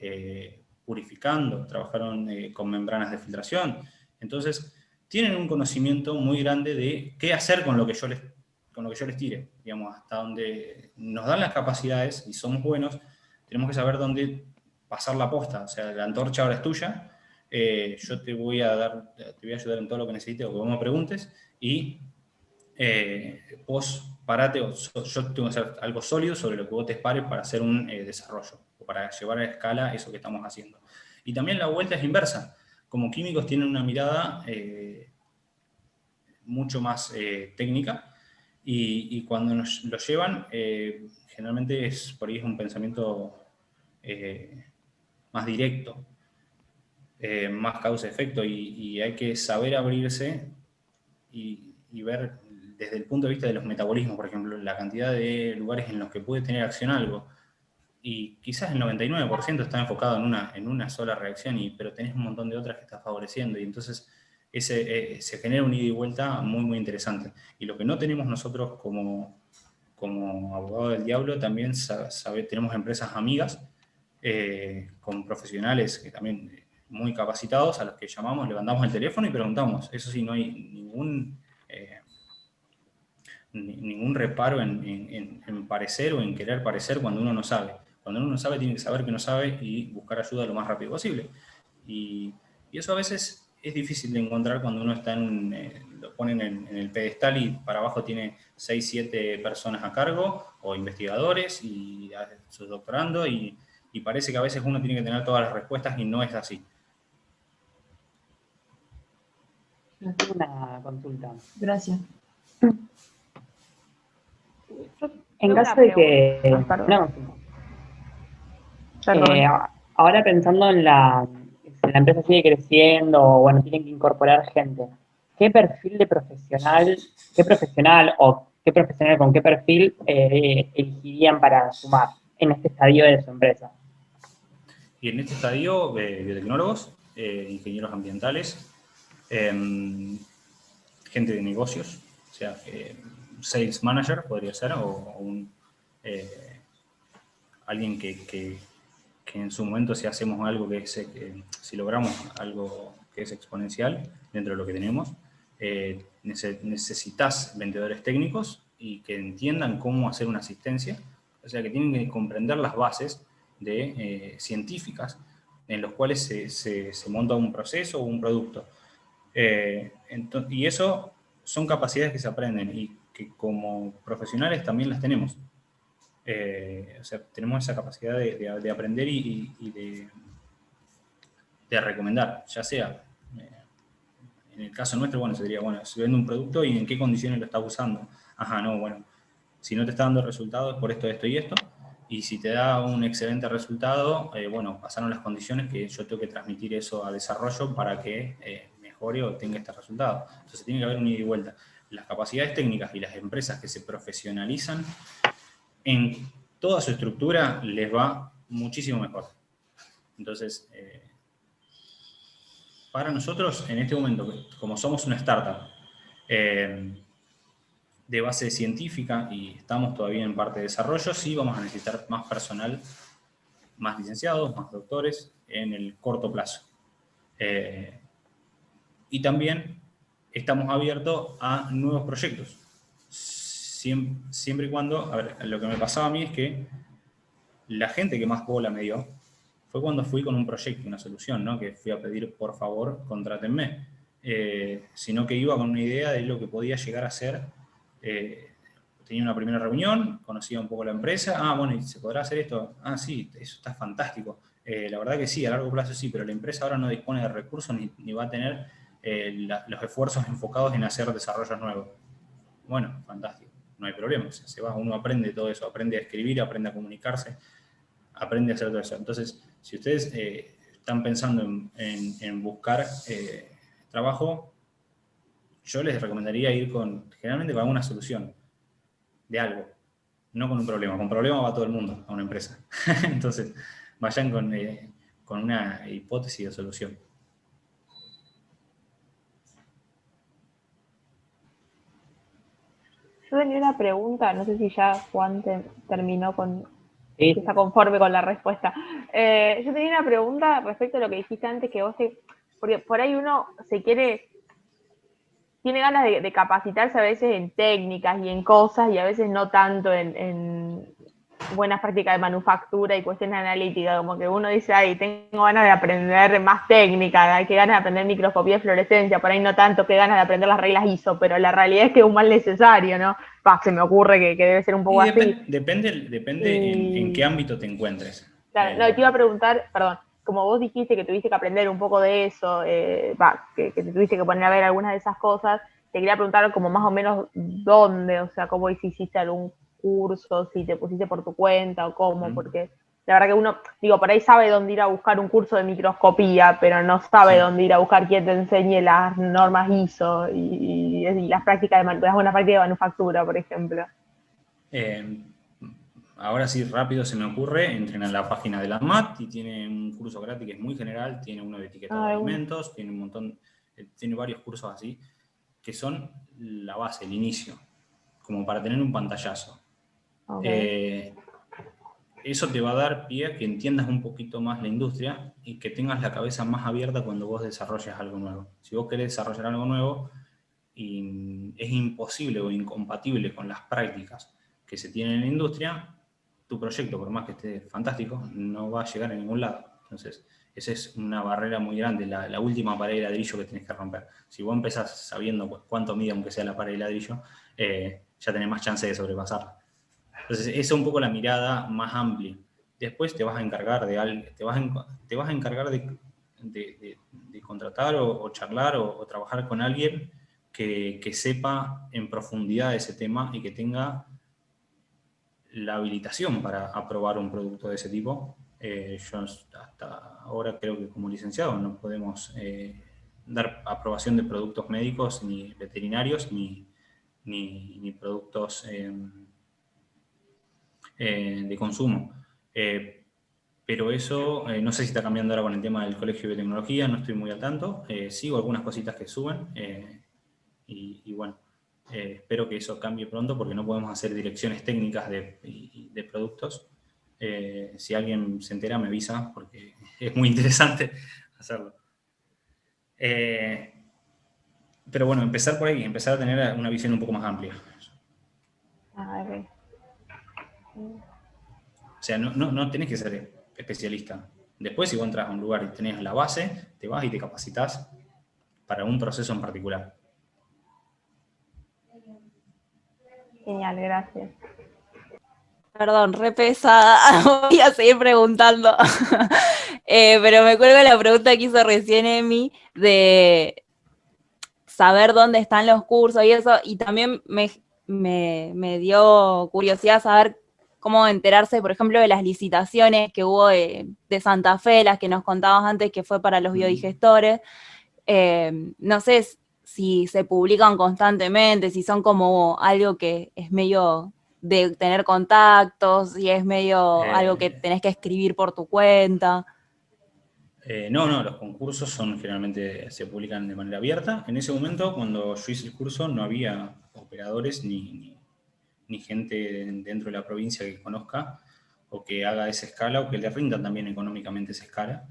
purificando, trabajaron con membranas de filtración. Entonces, tienen un conocimiento muy grande de qué hacer con lo que yo les tire. Digamos, hasta donde nos dan las capacidades y somos buenos, tenemos que saber dónde pasar la posta. O sea, la antorcha ahora es tuya, yo te voy a ayudar en todo lo que necesites o que vos me preguntes, y vos parate, yo tengo que hacer algo sólido sobre lo que vos te pares para hacer un desarrollo, o para llevar a escala eso que estamos haciendo. Y también la vuelta es inversa. Como químicos tienen una mirada mucho más técnica, y cuando nos lo llevan, generalmente por ahí es un pensamiento más directo, más causa-efecto, y hay que saber abrirse y ver desde el punto de vista de los metabolismos, por ejemplo, la cantidad de lugares en los que puede tener acción algo, y quizás el 99% está enfocado en una sola reacción, pero tenés un montón de otras que estás favoreciendo, y entonces se genera un ida y vuelta muy, muy interesante. Y lo que no tenemos nosotros como abogado del diablo, también tenemos empresas amigas con profesionales que también muy capacitados, a los que llamamos, levantamos el teléfono y preguntamos. Eso sí, no hay ningún reparo en parecer o en querer parecer cuando uno no sabe. Cuando uno no sabe, tiene que saber que no sabe y buscar ayuda lo más rápido posible. Y eso a veces es difícil de encontrar cuando uno está lo ponen en el pedestal y para abajo tiene 6, 7 personas a cargo, o investigadores, y sus doctorando, y parece que a veces uno tiene que tener todas las respuestas, y no es así. Tengo una consulta. Gracias. En caso de que... ahora pensando en la empresa sigue creciendo, o bueno, tienen que incorporar gente, ¿qué perfil de profesional, con qué perfil elegirían para sumar en este estadio de su empresa? Y en este estadio, biotecnólogos, ingenieros ambientales, gente de negocios, o sea, sales manager podría ser, o alguien que en su momento, si hacemos algo si logramos algo que es exponencial dentro de lo que tenemos, necesitas vendedores técnicos y que entiendan cómo hacer una asistencia, o sea, que tienen que comprender las bases científicas en los cuales se monta un proceso o un producto. Y eso son capacidades que se aprenden y que como profesionales también las tenemos. O sea, tenemos esa capacidad de aprender y de recomendar, ya sea, en el caso nuestro, bueno, sería, bueno, se vende un producto y en qué condiciones lo estás usando. Ajá, no, bueno, si no te está dando resultados por esto, esto y esto, y si te da un excelente resultado, bueno, pasaron las condiciones que yo tengo que transmitir eso a desarrollo para que mejore o tenga este resultado. Entonces tiene que haber un ida y vuelta. Las capacidades técnicas y las empresas que se profesionalizan en toda su estructura les va muchísimo mejor. Entonces, para nosotros, en este momento, como somos una startup de base científica y estamos todavía en parte de desarrollo, sí vamos a necesitar más personal, más licenciados, más doctores en el corto plazo. Y también estamos abiertos a nuevos proyectos. Siempre y cuando, a ver, lo que me pasaba a mí es que la gente que más bola me dio fue cuando fui con un proyecto, una solución, ¿no? Que fui a pedir, por favor, contrátenme. Sino que iba con una idea de lo que podía llegar a ser. Tenía una primera reunión, conocía un poco la empresa. Bueno, ¿y se podrá hacer esto? Sí, eso está fantástico. La verdad que sí, a largo plazo sí, pero la empresa ahora no dispone de recursos ni va a tener los esfuerzos enfocados en hacer desarrollos nuevos. Bueno, fantástico, no hay problema. O sea, uno aprende todo eso, aprende a escribir, aprende a comunicarse, aprende a hacer todo eso. Entonces, si ustedes están pensando en buscar trabajo, yo les recomendaría ir generalmente con alguna solución de algo, no con un problema. Con problema va todo el mundo a una empresa. Entonces, vayan con una hipótesis de solución. Yo tenía una pregunta, no sé si ya Juan terminó con... Sí. Está conforme con la respuesta. Yo tenía una pregunta respecto a lo que dijiste antes, que porque por ahí uno tiene ganas de capacitarse a veces en técnicas y en cosas, y a veces no tanto en buenas prácticas de manufactura y cuestiones analíticas, como que uno dice, ay, tengo ganas de aprender más técnica, qué ganas de aprender microscopía de fluorescencia, por ahí no tanto, qué ganas de aprender las reglas ISO, pero la realidad es que es un mal necesario, ¿no? Se me ocurre que debe ser un poco así. Depende en qué ámbito te encuentres. Claro, no, te iba a preguntar, perdón, como vos dijiste que tuviste que aprender un poco de eso, que te tuviste que poner a ver algunas de esas cosas, te quería preguntar como más o menos dónde, o sea, cómo hiciste algún curso, si te pusiste por tu cuenta o cómo, porque la verdad que uno, por ahí sabe dónde ir a buscar un curso de microscopía, pero no sabe dónde ir a buscar quien te enseñe las normas ISO y las prácticas de una práctica de manufactura, por ejemplo. Ahora sí, rápido se me ocurre, entren a la página de la ANMAT y tiene un curso gratis que es muy general, tiene uno de etiquetado de alimentos, tiene un montón, tiene varios cursos así, que son la base, el inicio, como para tener un pantallazo. Okay. Eso te va a dar pie a que entiendas un poquito más la industria y que tengas la cabeza más abierta cuando vos desarrolles algo nuevo. Si vos querés desarrollar algo nuevo y es imposible o incompatible con las prácticas que se tienen en la industria, tu proyecto, por más que esté fantástico, no va a llegar a ningún lado. Entonces, esa es una barrera muy grande, la última pared de ladrillo que tenés que romper. Si vos empezás sabiendo cuánto mide, aunque sea la pared de ladrillo, ya tenés más chance de sobrepasarla. Entonces, esa es un poco la mirada más amplia. Después te vas a encargar de contratar o charlar o trabajar con alguien que sepa en profundidad ese tema y que tenga la habilitación para aprobar un producto de ese tipo. Yo hasta ahora creo que como licenciado no podemos dar aprobación de productos médicos ni veterinarios ni productos de consumo. Pero eso, no sé si está cambiando ahora con el tema del Colegio de Biotecnología, no estoy muy al tanto. Sigo algunas cositas que suben y bueno, espero que eso cambie pronto porque no podemos hacer direcciones técnicas de productos. Si alguien se entera me avisa porque es muy interesante hacerlo. Pero bueno, empezar por ahí, empezar a tener una visión un poco más amplia. Okay. O sea, no tenés que ser especialista. Después, si vos entras a un lugar y tenés la base, te vas y te capacitas para un proceso en particular. Genial, gracias. Perdón, re pesada. Voy a seguir preguntando. Pero me cuelgo la pregunta que hizo recién Emi de saber dónde están los cursos y eso. Y también me dio curiosidad saber cómo enterarse, por ejemplo, de las licitaciones que hubo de Santa Fe, las que nos contabas antes, que fue para los biodigestores. No sé si se publican constantemente, si son como algo que es medio de tener contactos, si es medio algo que tenés que escribir por tu cuenta. No, los concursos generalmente se publican de manera abierta. En ese momento, cuando yo hice el curso, no había operadores ni gente dentro de la provincia que conozca o que haga esa escala o que le rinda también económicamente esa escala.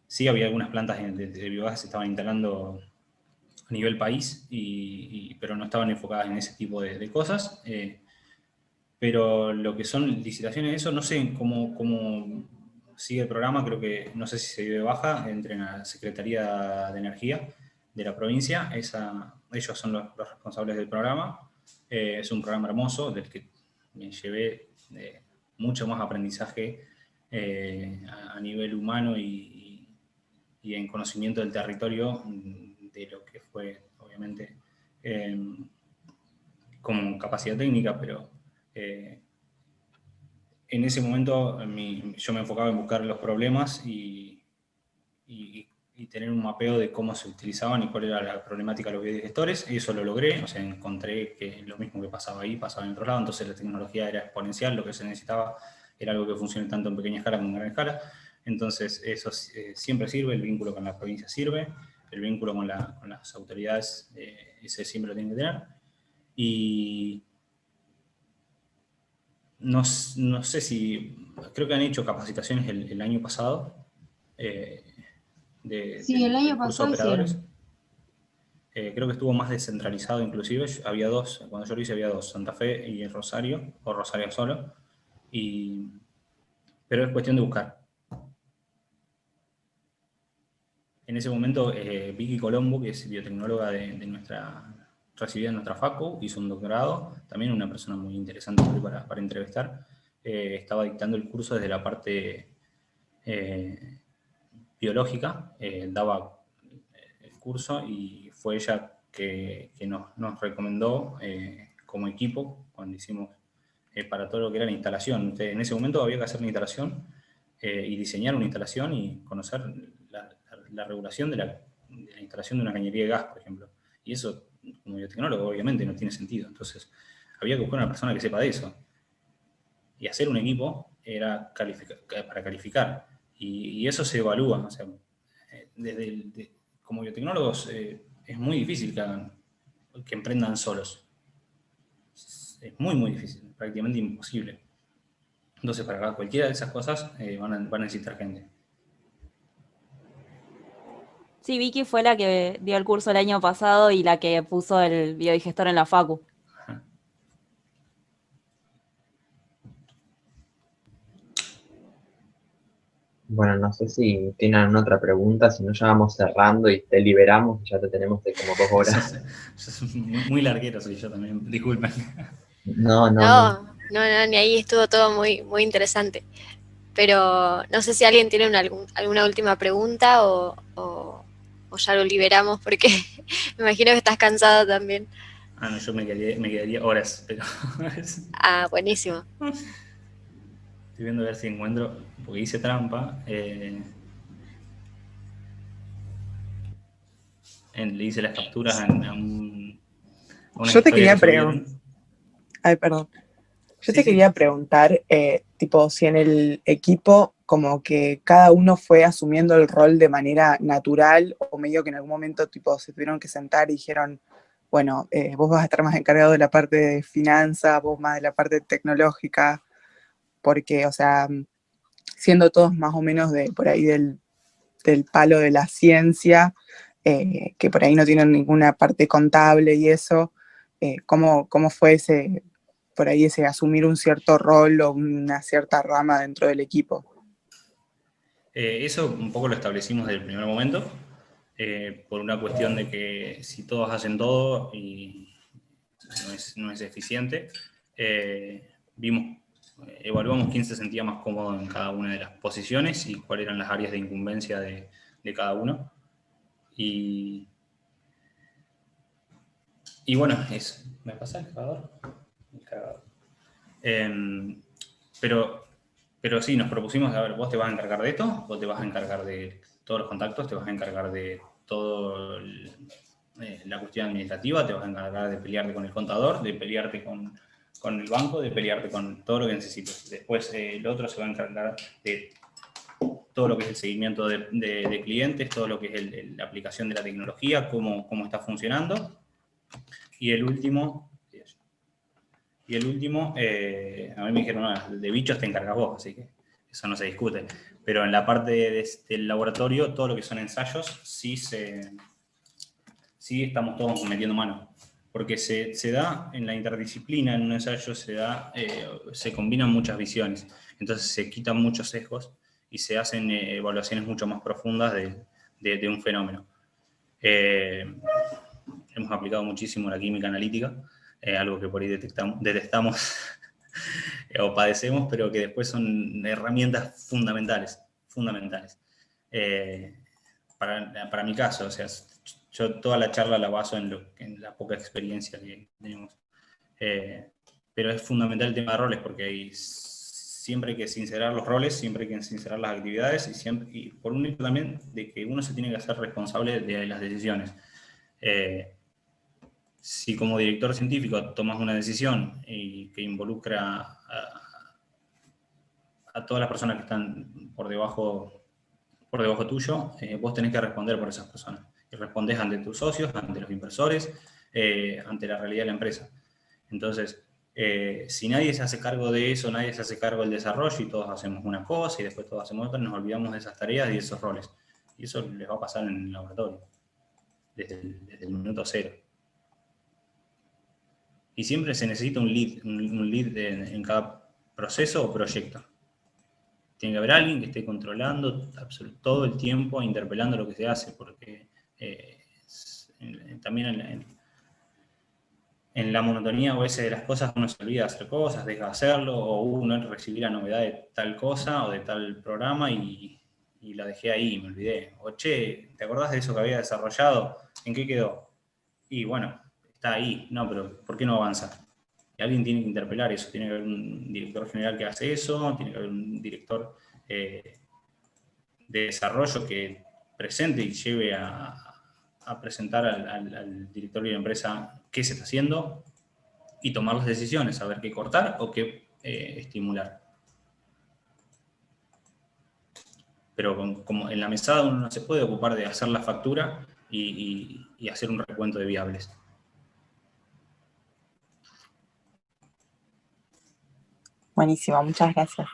Sí había algunas plantas de biogás que se estaban instalando a nivel país, pero no estaban enfocadas en ese tipo de cosas. Pero lo que son licitaciones, eso no sé cómo sigue el programa, creo que no sé si se dio de baja, entre la Secretaría de Energía de la provincia, ellos son los responsables del programa. Es un programa hermoso del que me llevé mucho más aprendizaje a nivel humano y en conocimiento del territorio de lo que fue, obviamente, como capacidad técnica, pero en ese momento yo me enfocaba en buscar los problemas y tener un mapeo de cómo se utilizaban y cuál era la problemática de los biodigestores, y eso lo logré, o sea, encontré que lo mismo que pasaba ahí, pasaba en otro lado, entonces la tecnología era exponencial, lo que se necesitaba era algo que funcione tanto en pequeña escala como en gran escala, entonces eso siempre sirve, el vínculo con la provincia sirve, el vínculo con las autoridades, ese siempre lo tienen que tener, y no sé si, creo que han hecho capacitaciones el año pasado, Sí, el año del curso de pasado operadores. hicieron. Creo que estuvo más descentralizado inclusive, había dos, cuando yo lo hice había dos, Santa Fe y Rosario, o Rosario solo, pero es cuestión de buscar. En ese momento Vicky Colombo, que es biotecnóloga recibida en nuestra facu, hizo un doctorado, también una persona muy interesante para entrevistar, estaba dictando el curso desde la parte biológica, daba el curso y fue ella que nos recomendó como equipo cuando hicimos para todo lo que era la instalación. En ese momento había que hacer la instalación y diseñar una instalación y conocer la regulación de la instalación de una cañería de gas, por ejemplo. Y eso, como biotecnólogo, obviamente no tiene sentido. Entonces, había que buscar una persona que sepa de eso. Y hacer un equipo era para calificar. Y eso se evalúa. O sea, como biotecnólogos es muy difícil que emprendan solos. Es muy, muy difícil, prácticamente imposible. Entonces, para cualquiera de esas cosas van a necesitar gente. Sí, Vicky fue la que dio el curso el año pasado y la que puso el biodigestor en la facu. Bueno, no sé si tienen otra pregunta, si no ya vamos cerrando y te liberamos, ya te tenemos de como 2 horas. Muy larguero soy yo también, disculpen. No, ni ahí estuvo todo muy, muy interesante. Pero no sé si alguien tiene alguna última pregunta o ya lo liberamos porque me imagino que estás cansado también. No, yo me quedaría horas, pero... Buenísimo. Estoy viendo a ver si encuentro, porque hice trampa, le hice las capturas a una Yo te quería preguntar. Ay, perdón. Yo te quería preguntar, tipo, si en el equipo como que cada uno fue asumiendo el rol de manera natural o medio que en algún momento tipo se tuvieron que sentar y dijeron, bueno, vos vas a estar más encargado de la parte de finanzas, vos más de la parte tecnológica, porque, o sea, siendo todos más o menos de por ahí del palo de la ciencia, que por ahí no tienen ninguna parte contable y eso, ¿cómo fue por ahí ese asumir un cierto rol o una cierta rama dentro del equipo? Eso un poco lo establecimos desde el primer momento, por una cuestión de que si todos hacen todo y no es eficiente, evaluamos quién se sentía más cómodo en cada una de las posiciones y cuáles eran las áreas de incumbencia de cada uno. Y bueno, eso. ¿Me pasa el cargador? Pero sí, nos propusimos, a ver, vos te vas a encargar de esto, vos te vas a encargar de todos los contactos, te vas a encargar de todo la cuestión administrativa, te vas a encargar de pelearte con el contador, de pelearte con el banco, de pelearte con todo lo que necesites. Después el otro se va a encargar de todo lo que es el seguimiento de clientes, todo lo que es la aplicación de la tecnología, cómo está funcionando. Y el último, a mí me dijeron, de bichos te encargas vos, así que eso no se discute. Pero en la parte del laboratorio, todo lo que son ensayos, sí estamos todos metiendo mano. Porque se da en la interdisciplina, en un ensayo se combinan muchas visiones. Entonces se quitan muchos sesgos y se hacen evaluaciones mucho más profundas de un fenómeno. Hemos aplicado muchísimo la química analítica, algo que por ahí detestamos o padecemos, pero que después son herramientas fundamentales. Para mi caso, o sea, yo toda la charla la baso en la poca experiencia que tenemos. Pero es fundamental el tema de roles, porque siempre hay que sincerar los roles, siempre hay que sincerar las actividades, y por un hecho también de que uno se tiene que hacer responsable de las decisiones. Si como director científico tomas una decisión y que involucra a todas las personas que están por debajo tuyo, vos tenés que responder por esas personas. Y respondés ante tus socios, ante los inversores, ante la realidad de la empresa. Entonces, si nadie se hace cargo de eso, nadie se hace cargo del desarrollo y todos hacemos una cosa y después todos hacemos otra, nos olvidamos de esas tareas y de esos roles. Y eso les va a pasar en el laboratorio, desde el minuto cero. Y siempre se necesita un lead en cada proceso o proyecto. Tiene que haber alguien que esté controlando todo el tiempo, interpelando lo que se hace, porque también en la monotonía a veces de las cosas uno se olvida de hacer cosas, deja de hacerlo, o uno recibí la novedad de tal cosa o de tal programa y la dejé ahí, me olvidé. O che, ¿te acordás de eso que había desarrollado? ¿En qué quedó? Y bueno, está ahí, no, pero ¿por qué no avanza? Y alguien tiene que interpelar eso, tiene que haber un director general que hace eso, tiene que haber un director de desarrollo que presente y lleve a presentar al director de la empresa qué se está haciendo y tomar las decisiones, saber qué cortar o qué estimular. Pero como en la mesada uno no se puede ocupar de hacer la factura y hacer un recuento de viables. Buenísimo, muchas gracias.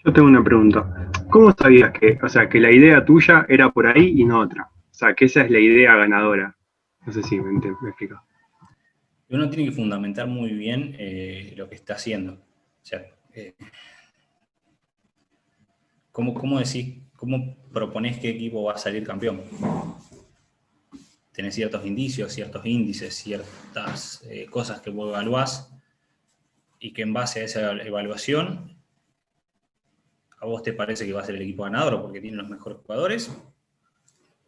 Yo tengo una pregunta. ¿Cómo sabías que la idea tuya era por ahí y no otra? O sea, que esa es la idea ganadora. No sé si me explico. Uno tiene que fundamentar muy bien lo que está haciendo. O sea, ¿cómo proponés qué equipo va a salir campeón? Tenés ciertos indicios, ciertos índices, ciertas cosas que vos evaluás y que en base a esa evaluación a vos te parece que va a ser el equipo ganador porque tiene los mejores jugadores,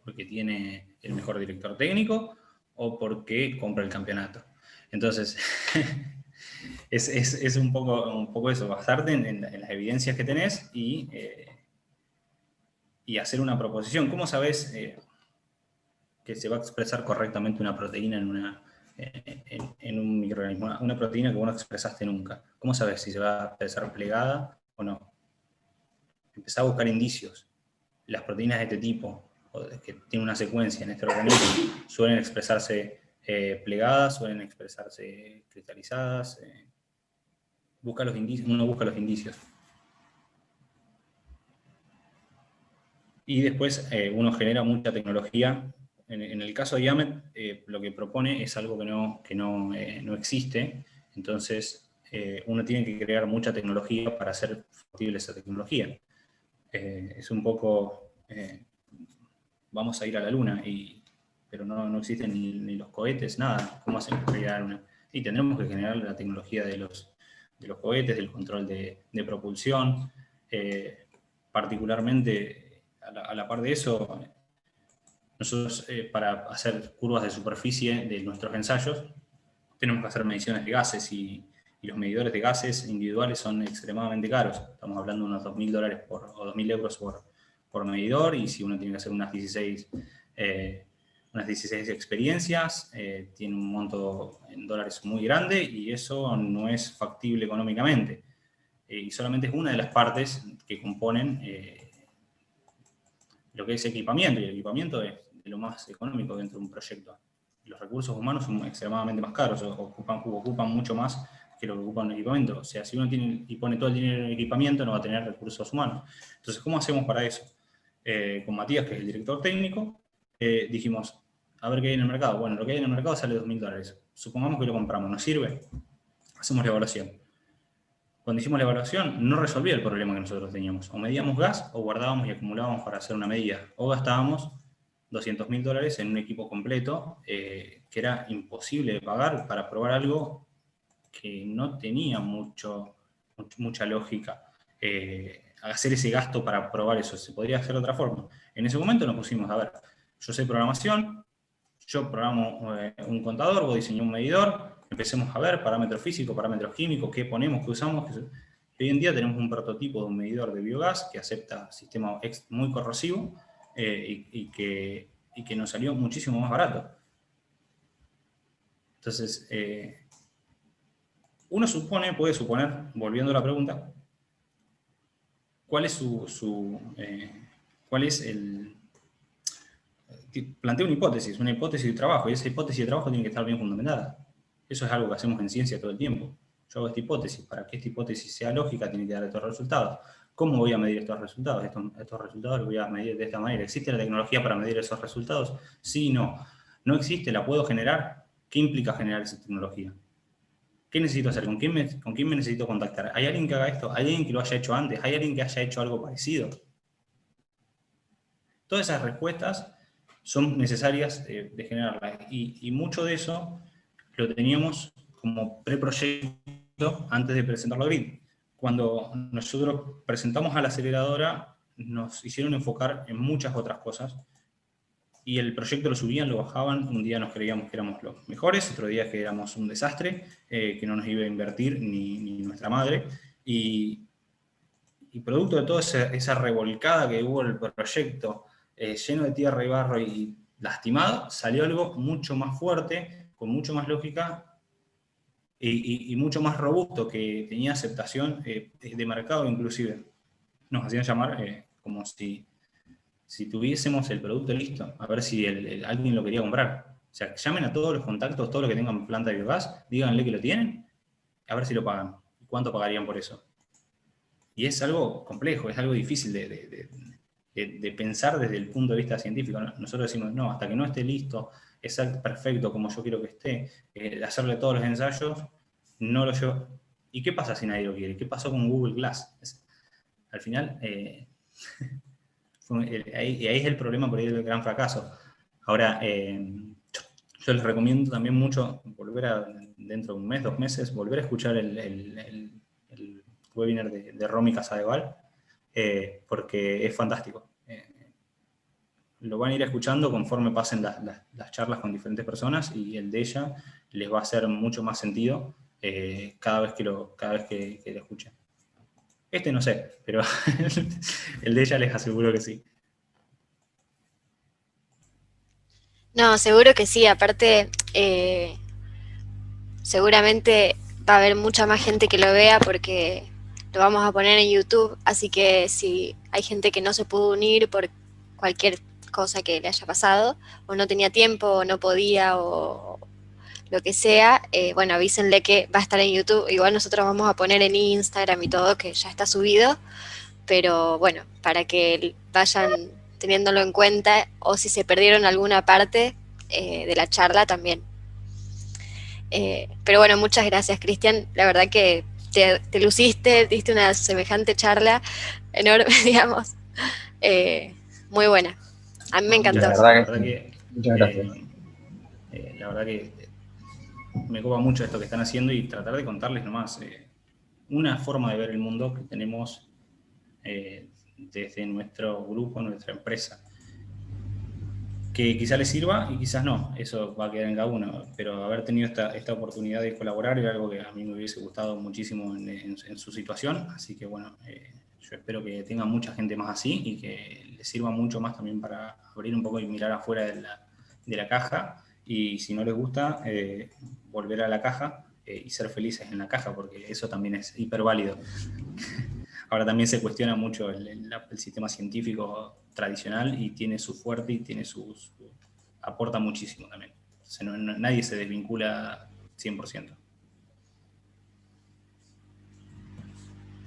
porque tiene el mejor director técnico o porque compra el campeonato. Entonces, es un poco eso, basarte en las evidencias que tenés y hacer una proposición. ¿Cómo sabés que se va a expresar correctamente una proteína en un microorganismo? Una proteína que vos no expresaste nunca. ¿Cómo sabés si se va a expresar plegada o no? Empezá a buscar indicios. Las proteínas de este tipo, que tienen una secuencia en este organismo, suelen expresarse plegadas, suelen expresarse cristalizadas. Uno busca los indicios. Y después uno genera mucha tecnología. En el caso de Yamet, lo que propone es algo que no existe. Entonces, uno tiene que crear mucha tecnología para hacer factible esa tecnología. Es un poco, vamos a ir a la luna, pero no existen ni los cohetes, nada. ¿Cómo hacemos para llegar a la luna? Y tendremos que generar la tecnología de los cohetes, del control de propulsión. Particularmente, a la par de eso, nosotros para hacer curvas de superficie de nuestros ensayos, tenemos que hacer mediciones de gases y los medidores de gases individuales son extremadamente caros. Estamos hablando de unos $2.000 o 2.000 euros por medidor, y si uno tiene que hacer unas 16 experiencias, tiene un monto en dólares muy grande y eso no es factible económicamente. Y solamente es una de las partes que componen lo que es equipamiento, y el equipamiento es de lo más económico dentro de un proyecto. Los recursos humanos son extremadamente más caros, ocupan mucho más que lo que ocupa un equipamiento. O sea, si uno tiene y pone todo el dinero en el equipamiento, no va a tener recursos humanos. Entonces, ¿cómo hacemos para eso? Con Matías, que es el director técnico, dijimos, a ver qué hay en el mercado. Bueno, lo que hay en el mercado sale $2.000. Supongamos que lo compramos, ¿nos sirve? Hacemos la evaluación. Cuando hicimos la evaluación, no resolvía el problema que nosotros teníamos. O medíamos gas, o guardábamos y acumulábamos para hacer una medida. O gastábamos $200.000 en un equipo completo, que era imposible de pagar para probar algo que no tenía mucha lógica. Hacer ese gasto para probar eso, se podría hacer de otra forma. En ese momento nos pusimos, a ver, yo sé programación, yo programo un contador, vos diseñás un medidor, empecemos a ver parámetros físicos, parámetros químicos, qué ponemos, qué usamos, Hoy en día tenemos un prototipo de un medidor de biogás que acepta sistema muy corrosivo y que nos salió muchísimo más barato. Entonces, uno puede suponer, volviendo a la pregunta, ¿cuál es plantea una hipótesis de trabajo, y esa hipótesis de trabajo tiene que estar bien fundamentada. Eso es algo que hacemos en ciencia todo el tiempo. Yo hago esta hipótesis, para que esta hipótesis sea lógica tiene que dar estos resultados. ¿Cómo voy a medir estos resultados? Estos resultados los voy a medir de esta manera. ¿Existe la tecnología para medir esos resultados? Sí, no. ¿No existe? ¿La puedo generar? ¿Qué implica generar esa tecnología? ¿Qué necesito hacer? ¿Con quién me necesito contactar? ¿Hay alguien que haga esto? ¿Hay alguien que lo haya hecho antes? ¿Hay alguien que haya hecho algo parecido? Todas esas respuestas son necesarias de generarlas. Y mucho de eso lo teníamos como preproyecto antes de presentarlo a GRID. Cuando nosotros presentamos a la aceleradora, nos hicieron enfocar en muchas otras cosas. Y el proyecto lo subían, lo bajaban. Un día nos creíamos que éramos los mejores, otro día que éramos un desastre, que no nos iba a invertir ni nuestra madre. Y producto de toda esa revolcada que hubo en el proyecto, lleno de tierra y barro y lastimado, salió algo mucho más fuerte, con mucho más lógica y mucho más robusto, que tenía aceptación de mercado inclusive. Nos hacían llamar como si tuviésemos el producto listo, a ver si alguien lo quería comprar. O sea, llamen a todos los contactos, todos los que tengan planta de biogás, díganle que lo tienen, a ver si lo pagan. ¿Cuánto pagarían por eso? Y es algo complejo, es algo difícil de pensar desde el punto de vista científico. Nosotros decimos, no, hasta que no esté listo, exacto, perfecto, como yo quiero que esté, hacerle todos los ensayos, no lo llevo. ¿Y qué pasa si nadie lo quiere? ¿Qué pasó con Google Glass? Al final, ahí es el problema, por ahí el gran fracaso. Ahora, yo les recomiendo también mucho dentro de un mes, 2 meses, volver a escuchar el webinar de Romy Casadeval, porque es fantástico. Lo van a ir escuchando conforme pasen las charlas con diferentes personas, y el de ella les va a hacer mucho más sentido cada vez que lo escuchen. No sé, pero el de ella les aseguro que sí. No, seguro que sí. Aparte, seguramente va a haber mucha más gente que lo vea, porque lo vamos a poner en YouTube, así que si hay gente que no se pudo unir por cualquier cosa que le haya pasado, o no tenía tiempo, o no podía, o lo que sea, bueno, avísenle que va a estar en YouTube. Igual nosotros vamos a poner en Instagram y todo, que ya está subido, pero bueno, para que vayan teniéndolo en cuenta, o si se perdieron alguna parte de la charla también. Pero bueno, muchas gracias, Cristian. La verdad que te luciste, diste una semejante charla enorme, digamos. Muy buena. A mí me encantó. Muchas gracias. La verdad que me copa mucho esto que están haciendo, y tratar de contarles nomás una forma de ver el mundo que tenemos desde nuestro grupo, nuestra empresa. Que quizás les sirva y quizás no, eso va a quedar en cada uno, pero haber tenido esta oportunidad de colaborar era algo que a mí me hubiese gustado muchísimo en su situación, así que bueno, yo espero que tengan mucha gente más así, y que les sirva mucho más también para abrir un poco y mirar afuera de la caja, y si no les gusta, volver a la caja y ser felices en la caja, porque eso también es hiper válido. Ahora también se cuestiona mucho el sistema científico tradicional, y tiene su fuerte y tiene aporta muchísimo también. Entonces nadie se desvincula 100%.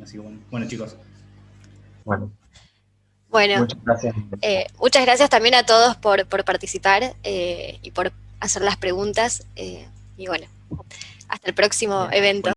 Así que bueno chicos. Bueno, muchas gracias. Muchas gracias también a todos por participar y por hacer las preguntas. Y bueno, hasta el próximo evento.